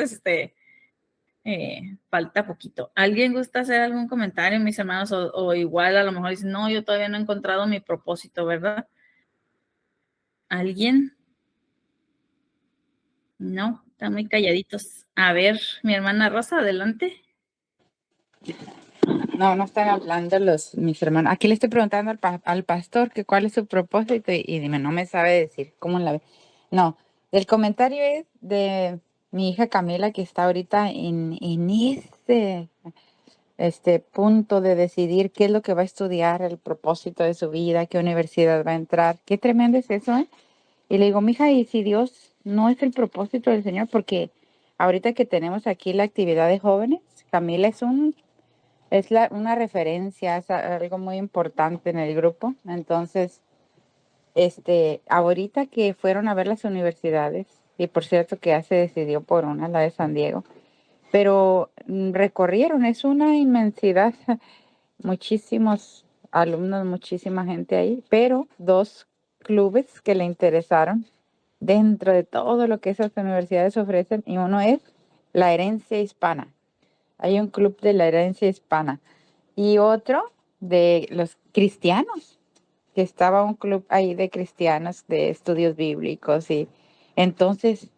S6: falta poquito. ¿Alguien gusta hacer algún comentario, mis hermanos? O igual a lo mejor dicen, no, yo todavía no he encontrado mi propósito, ¿verdad? ¿Alguien? No, están muy calladitos. A ver, mi hermana Rosa, adelante.
S7: No, no están hablando mis hermanos. Aquí le estoy preguntando al pastor que cuál es su propósito y dime, no me sabe decir cómo la ve. No, el comentario es de mi hija Camila que está ahorita en este punto de decidir qué es lo que va a estudiar, el propósito de su vida, qué universidad va a entrar. Qué tremendo es eso, ¿eh? Y le digo, mija, ¿y si Dios no es el propósito del Señor? Porque ahorita que tenemos aquí la actividad de jóvenes, Camila es una referencia, es algo muy importante en el grupo. Entonces, ahorita que fueron a ver las universidades, y por cierto que ya se decidió por una, la de San Diego, pero recorrieron, es una inmensidad, muchísimos alumnos, muchísima gente ahí, pero 2 clubes que le interesaron dentro de todo lo que esas universidades ofrecen, y uno es la herencia hispana. Hay un club de la herencia hispana y otro de los cristianos. que estaba un club ahí de cristianos de estudios bíblicos y entonces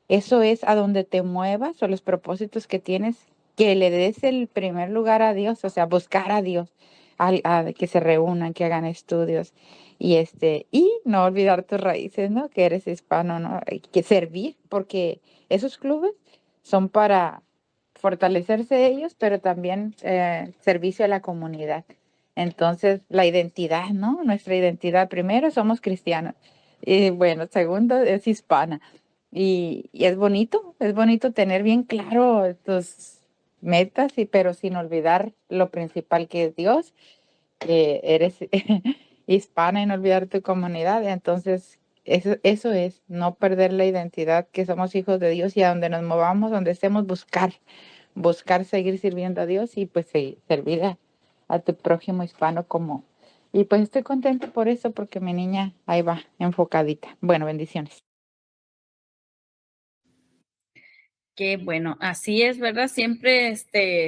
S7: eso es a donde te muevas o los propósitos que tienes, que le des el primer lugar a Dios, o sea, buscar a Dios, que se reúnan, que hagan estudios y no olvidar tus raíces, ¿no? Que eres hispano, ¿no? Y que servir, porque esos clubes son para fortalecerse ellos, pero también servicio a la comunidad. Entonces, la identidad, ¿no? Nuestra identidad, primero, somos cristianos. Y bueno, segundo, es hispana. Y es bonito tener bien claro tus metas, pero sin olvidar lo principal que es Dios, que eres hispana y no olvidar tu comunidad. Entonces, eso es, no perder la identidad, que somos hijos de Dios y a donde nos movamos, donde estemos, buscar seguir sirviendo a Dios y pues servir a tu prójimo hispano como... Y pues estoy contenta por eso, porque mi niña ahí va, enfocadita. Bueno, bendiciones.
S6: Qué bueno, así es, ¿verdad? Siempre,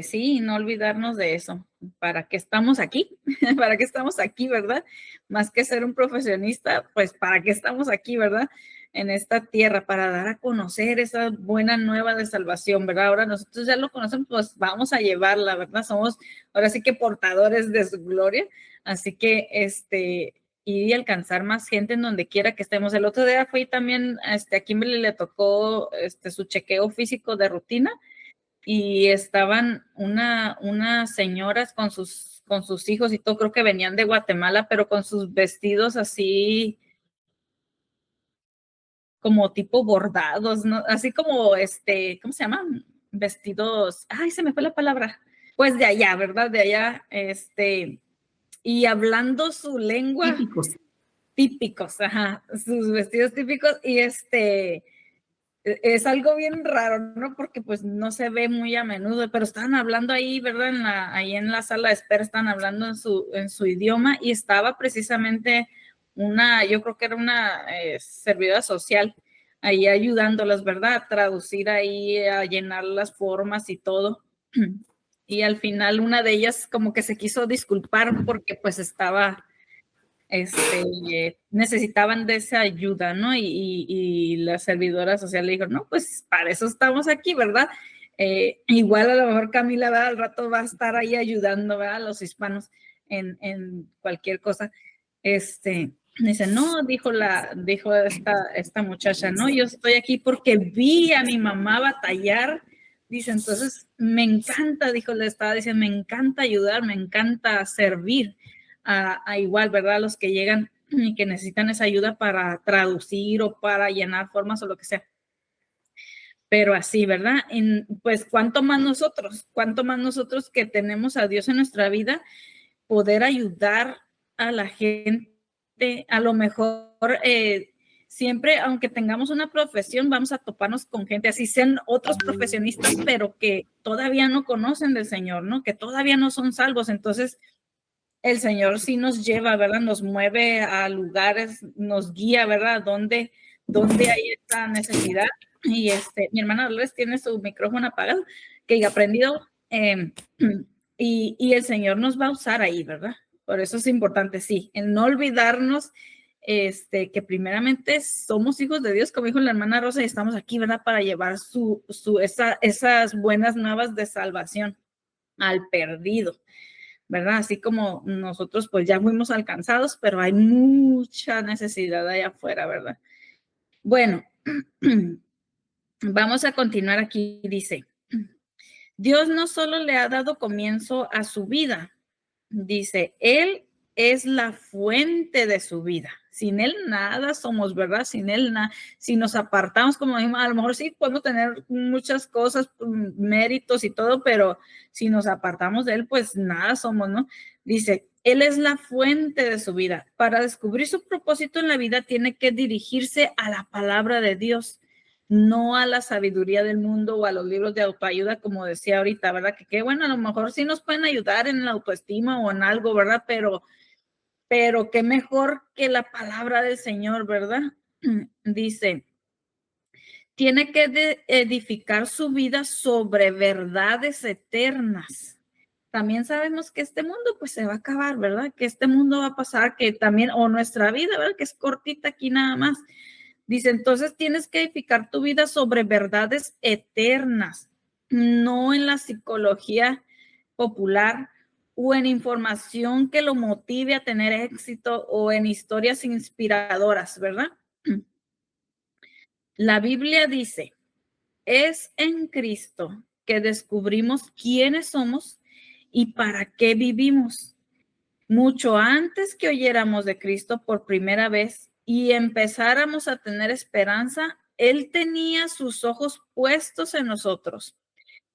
S6: sí, no olvidarnos de eso. ¿Para qué estamos aquí? ¿Para qué estamos aquí, verdad? Más que ser un profesionista, pues ¿para qué estamos aquí, verdad? En esta tierra, para dar a conocer esa buena nueva de salvación, ¿verdad? Ahora nosotros ya lo conocemos, pues vamos a llevarla, ¿verdad? Somos ahora sí que portadores de su gloria. Así que, y alcanzar más gente en donde quiera que estemos. El otro día fui también, a Kimberly le tocó su chequeo físico de rutina y estaban unas señoras con sus hijos y todo, creo que venían de Guatemala, pero con sus vestidos así como tipo bordados, ¿no? Así como, ¿cómo se llaman? Vestidos, ay, se me fue la palabra. Pues de allá, ¿verdad? De allá, y hablando su lengua. Típicos, ajá, sus vestidos típicos y es algo bien raro, ¿no? Porque pues no se ve muy a menudo, pero estaban hablando ahí, ¿verdad? Ahí en la sala de espera estaban hablando en su idioma y estaba precisamente yo creo que era una servidora social ahí ayudándolas, ¿verdad? A traducir ahí, a llenar las formas y todo. Y al final una de ellas como que se quiso disculpar porque pues estaba necesitaban de esa ayuda, ¿no? Y la servidora social le dijo, no, pues para eso estamos aquí, ¿verdad? Igual a lo mejor Camila, ¿verdad? Al rato va a estar ahí ayudando, ¿verdad? A los hispanos en cualquier cosa. Dice, no, dijo esta muchacha, no, yo estoy aquí porque vi a mi mamá batallar. Dice, entonces me encanta, dijo, le estaba diciendo, me encanta ayudar, me encanta servir. A igual, ¿verdad? Los que llegan y que necesitan esa ayuda para traducir o para llenar formas o lo que sea. Pero así, ¿verdad? Pues cuánto más nosotros que tenemos a Dios en nuestra vida, poder ayudar a la gente, a lo mejor siempre, aunque tengamos una profesión, vamos a toparnos con gente, así sean otros profesionistas, pero que todavía no conocen del Señor, ¿no? Que todavía no son salvos. Entonces, el Señor sí nos lleva, ¿verdad? Nos mueve a lugares, nos guía, ¿verdad? ¿Dónde hay esta necesidad? Y mi hermana Dolores tiene su micrófono apagado, que ha aprendido, y el Señor nos va a usar ahí, ¿verdad? Por eso es importante, sí, en no olvidarnos que primeramente somos hijos de Dios, como dijo la hermana Rosa, y estamos aquí, ¿verdad? Para llevar esas buenas nuevas de salvación al perdido, ¿verdad? Así como nosotros pues ya fuimos alcanzados, pero hay mucha necesidad allá afuera, ¿verdad? Bueno, vamos a continuar aquí. Dice, Dios no solo le ha dado comienzo a su vida, dice, Él es la fuente de su vida. Sin Él nada somos, ¿verdad? Sin Él nada. Si nos apartamos, como dijimos, a lo mejor sí podemos tener muchas cosas, méritos y todo, pero si nos apartamos de Él, pues nada somos, ¿no? Dice, Él es la fuente de su vida. Para descubrir su propósito en la vida, tiene que dirigirse a la palabra de Dios, no a la sabiduría del mundo o a los libros de autoayuda, como decía ahorita, ¿verdad? Que bueno, a lo mejor sí nos pueden ayudar en la autoestima o en algo, ¿verdad? Pero qué mejor que la palabra del Señor, ¿verdad? Dice, tiene que edificar su vida sobre verdades eternas. también sabemos que este mundo pues se va a acabar, ¿verdad? Que este mundo va a pasar, que también, o nuestra vida, ¿verdad? Que es cortita aquí nada más. Dice, entonces tienes que edificar tu vida sobre verdades eternas, no en la psicología popular o en información que lo motive a tener éxito o en historias inspiradoras, ¿verdad? La Biblia dice, es en Cristo que descubrimos quiénes somos y para qué vivimos. Mucho antes que oyéramos de Cristo por primera vez y empezáramos a tener esperanza, Él tenía sus ojos puestos en nosotros.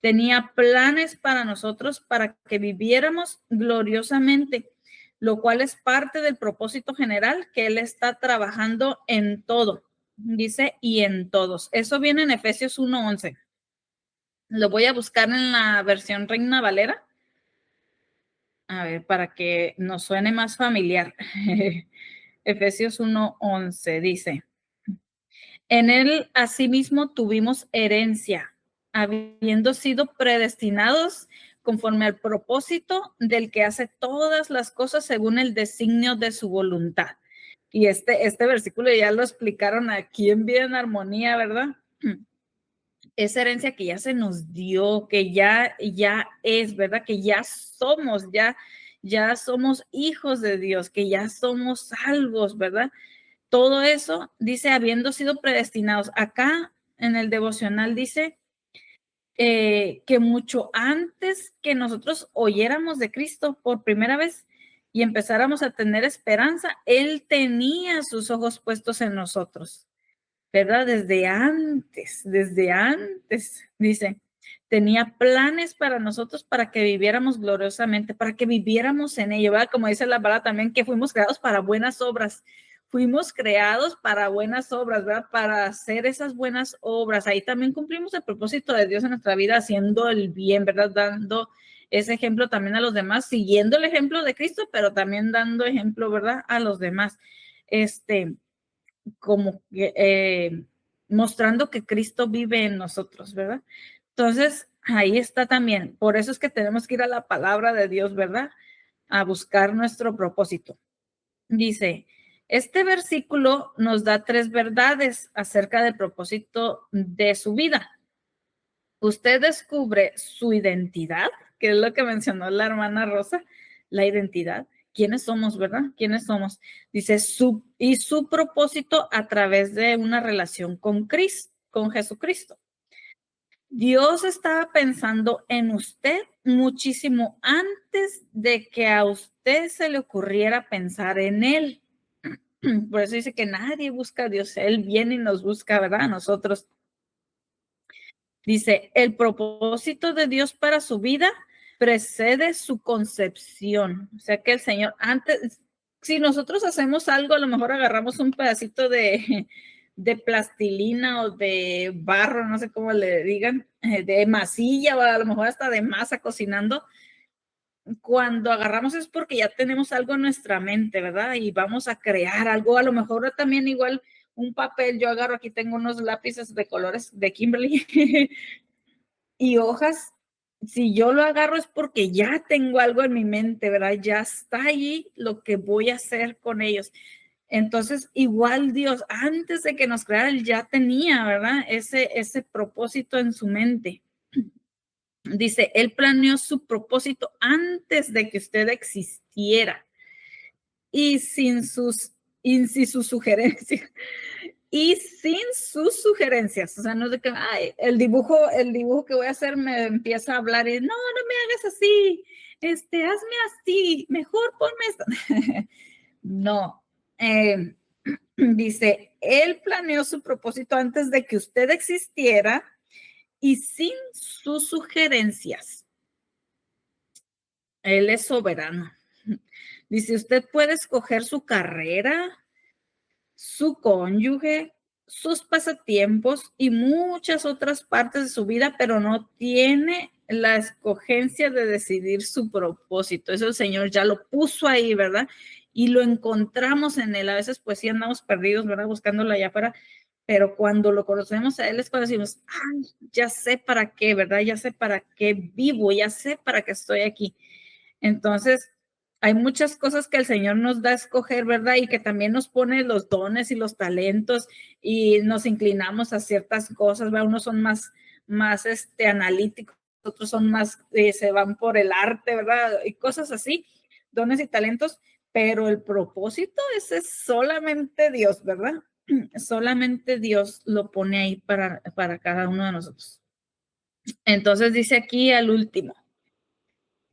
S6: Tenía planes para nosotros para que viviéramos gloriosamente, lo cual es parte del propósito general que Él está trabajando en todo. Dice, y en todos. Eso viene en Efesios 1:11. Lo voy a buscar en la versión Reina Valera. A ver, para que nos suene más familiar. Efesios 1:11 dice, en él asimismo tuvimos herencia, habiendo sido predestinados conforme al propósito del que hace todas las cosas según el designio de su voluntad. Y este versículo ya lo explicaron aquí en Vida en Armonía, ¿verdad? Esa herencia que ya se nos dio, que ya es, ¿verdad? Que ya somos hijos de Dios, que ya somos salvos, ¿verdad? Todo eso dice, habiendo sido predestinados. Acá en el devocional dice que mucho antes que nosotros oyéramos de Cristo por primera vez y empezáramos a tener esperanza, Él tenía sus ojos puestos en nosotros, ¿verdad? Desde antes, dice, tenía planes para nosotros para que viviéramos gloriosamente, para que viviéramos en ello, ¿verdad? Como dice la palabra también, que fuimos creados para buenas obras. Fuimos creados para buenas obras, ¿verdad? Para hacer esas buenas obras. Ahí también cumplimos el propósito de Dios en nuestra vida, haciendo el bien, ¿verdad? Dando ese ejemplo también a los demás, siguiendo el ejemplo de Cristo, pero también dando ejemplo, ¿verdad? A los demás. Como que mostrando que Cristo vive en nosotros, ¿verdad? Entonces, ahí está también. Por eso es que tenemos que ir a la palabra de Dios, ¿verdad? A buscar nuestro propósito. Dice, este versículo nos da 3 verdades acerca del propósito de su vida. Usted descubre su identidad, que es lo que mencionó la hermana Rosa, la identidad. ¿Quiénes somos, verdad? ¿Quiénes somos? Dice, su propósito a través de una relación con Cristo, con Jesucristo. Dios estaba pensando en usted muchísimo antes de que a usted se le ocurriera pensar en Él. Por eso dice que nadie busca a Dios, Él viene y nos busca, ¿verdad? A nosotros. Dice, el propósito de Dios para su vida precede su concepción. O sea que el Señor, antes, si nosotros hacemos algo, a lo mejor agarramos un pedacito de plastilina o de barro, no sé cómo le digan, de masilla o a lo mejor hasta de masa cocinando. Cuando agarramos es porque ya tenemos algo en nuestra mente, ¿verdad? Y vamos a crear algo, a lo mejor también igual un papel, yo agarro, aquí tengo unos lápices de colores de Kimberly y hojas, si yo lo agarro es porque ya tengo algo en mi mente, ¿verdad? Ya está ahí lo que voy a hacer con ellos. Entonces, igual Dios, antes de que nos creara, Él ya tenía, ¿verdad? Ese propósito en su mente. Dice, Él planeó su propósito antes de que usted existiera y sin sus sugerencias. Y sin sus sugerencias, o sea, no es de que ay, el dibujo que voy a hacer me empieza a hablar y no me hagas así, hazme así, mejor ponme esto. No, dice, Él planeó su propósito antes de que usted existiera y sin sus sugerencias. Él es soberano. Dice, usted puede escoger su carrera, su cónyuge, sus pasatiempos y muchas otras partes de su vida, pero no tiene la escogencia de decidir su propósito. Eso el Señor ya lo puso ahí, ¿verdad? Y lo encontramos en Él. A veces pues sí andamos perdidos, ¿verdad? Buscándolo allá afuera, pero cuando lo conocemos a Él es cuando decimos, ay, ya sé para qué, ¿verdad? Ya sé para qué vivo, ya sé para qué estoy aquí. Entonces, hay muchas cosas que el Señor nos da a escoger, ¿verdad? Y que también nos pone los dones y los talentos y nos inclinamos a ciertas cosas, ¿verdad? Unos son más analíticos, otros son más, se van por el arte, ¿verdad? Y cosas así, dones y talentos, pero el propósito ese es solamente Dios, ¿verdad? Solamente Dios lo pone ahí para cada uno de nosotros. Entonces dice aquí al último,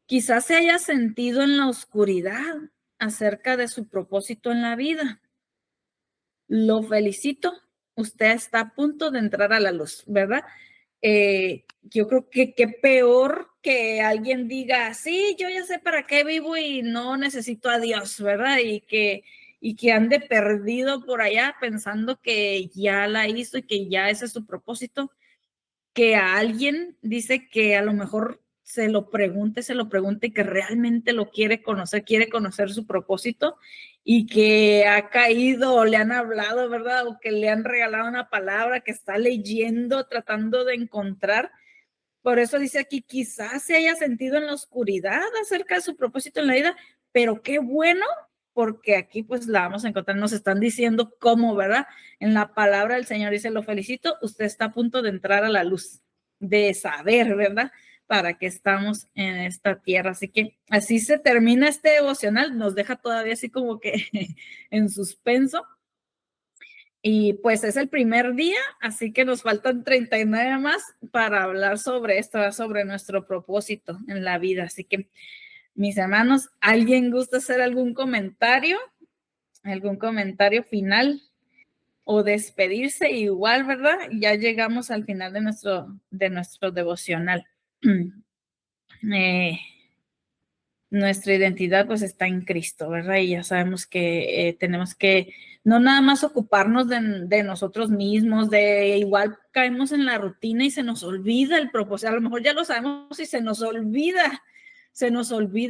S6: quizás se haya sentido en la oscuridad acerca de su propósito en la vida. Lo felicito, usted está a punto de entrar a la luz, ¿verdad? Yo creo que qué peor que alguien diga, sí, yo ya sé para qué vivo y no necesito a Dios, ¿verdad? Y que ande perdido por allá pensando que ya la hizo y que ya ese es su propósito, que a alguien dice que a lo mejor se lo pregunte y que realmente lo quiere conocer su propósito y que ha caído o le han hablado, ¿verdad? O que le han regalado una palabra que está leyendo, tratando de encontrar. Por eso dice aquí, quizás se haya sentido en la oscuridad acerca de su propósito en la vida, pero qué bueno, porque aquí pues la vamos a encontrar, nos están diciendo cómo, ¿verdad? En la palabra del Señor dice, lo felicito, usted está a punto de entrar a la luz, de saber, ¿verdad? Para qué estamos en esta tierra. Así que así se termina este devocional, nos deja todavía así como que en suspenso. Y pues es el primer día, así que nos faltan 39 más para hablar sobre esto, sobre nuestro propósito en la vida. Así que, mis hermanos, ¿alguien gusta hacer algún comentario? ¿Algún comentario final? O despedirse igual, ¿verdad? Ya llegamos al final de nuestro devocional. Nuestra identidad pues está en Cristo, ¿verdad? Y ya sabemos que tenemos que no nada más ocuparnos de nosotros mismos, de igual caemos en la rutina y se nos olvida el propósito, a lo mejor ya lo sabemos y se nos olvida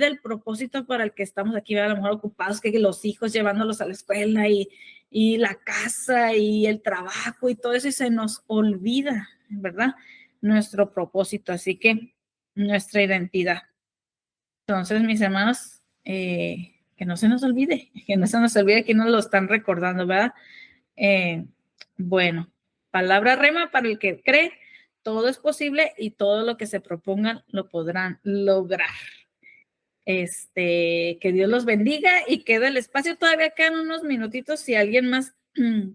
S6: el propósito para el que estamos aquí, a lo mejor ocupados, que los hijos llevándolos a la escuela y la casa y el trabajo y todo eso y se nos olvida, ¿verdad? Nuestro propósito, así que nuestra identidad. Entonces, mis hermanos, que no se nos olvide, que nos lo están recordando, ¿verdad? Bueno, palabra rema para el que cree, todo es posible y todo lo que se propongan lo podrán lograr. Que Dios los bendiga y queda el espacio, todavía quedan unos minutitos, si alguien más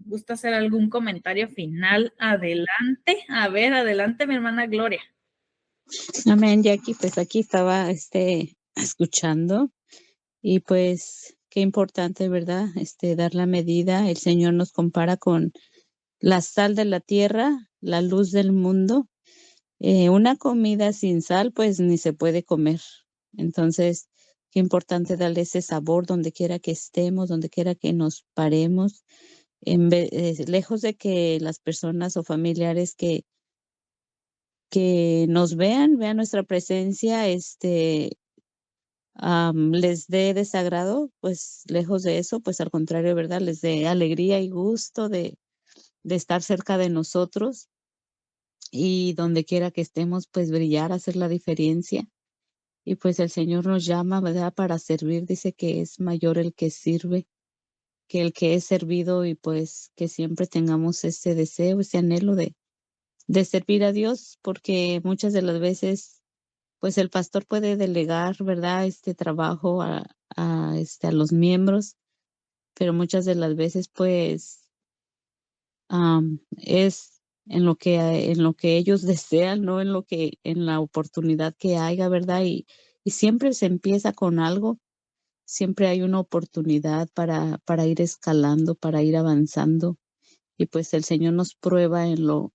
S6: gusta hacer algún comentario final, adelante. A ver, adelante, mi hermana Gloria.
S1: Amén, Jackie, pues aquí estaba escuchando y pues qué importante, ¿verdad? Dar la medida. El Señor nos compara con la sal de la tierra, la luz del mundo. Una comida sin sal, pues ni se puede comer. Entonces, qué importante darle ese sabor donde quiera que estemos, donde quiera que nos paremos, lejos de que las personas o familiares que nos vean nuestra presencia, les dé desagrado, pues lejos de eso, pues al contrario, ¿verdad? Les dé alegría y gusto de estar cerca de nosotros y donde quiera que estemos, pues brillar, hacer la diferencia. Y pues el Señor nos llama, ¿verdad? Para servir, dice que es mayor el que sirve que el que es servido y pues que siempre tengamos ese deseo, ese anhelo de servir a Dios, porque muchas de las veces pues el pastor puede delegar, ¿verdad? Este trabajo a los miembros, pero muchas de las veces pues es en lo que ellos desean, no en la oportunidad que haya, ¿verdad? Y siempre se empieza con algo, siempre hay una oportunidad para ir escalando, para ir avanzando, y pues el Señor nos prueba en lo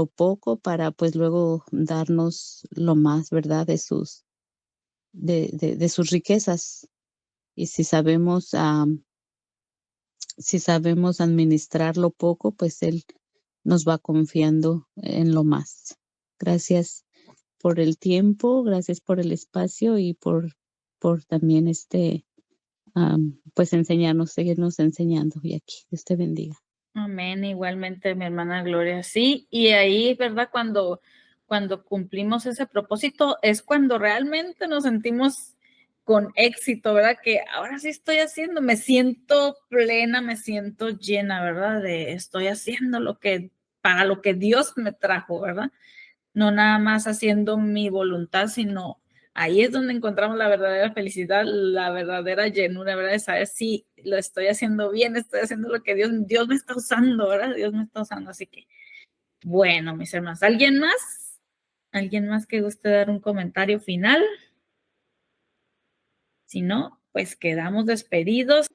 S1: poco para pues luego darnos lo más, ¿verdad? De sus riquezas. Y si sabemos administrar lo poco, pues Él nos va confiando en lo más. Gracias por el tiempo, gracias por el espacio y por también pues enseñarnos, seguirnos enseñando. Y aquí, Dios te bendiga.
S6: Amén, igualmente mi hermana Gloria, sí, y ahí, ¿verdad? Cuando cumplimos ese propósito es cuando realmente nos sentimos con éxito, ¿verdad? Que ahora sí estoy haciendo, me siento plena, me siento llena, ¿verdad? Estoy haciendo para lo que Dios me trajo, ¿verdad? No nada más haciendo mi voluntad, sino ahí es donde encontramos la verdadera felicidad, la verdadera llenura, ¿verdad? De saber si lo estoy haciendo bien, estoy haciendo lo que Dios me está usando, ¿verdad? Dios me está usando. Así que, bueno, mis hermanos, ¿alguien más? ¿Alguien más que guste dar un comentario final? Si no, pues quedamos despedidos.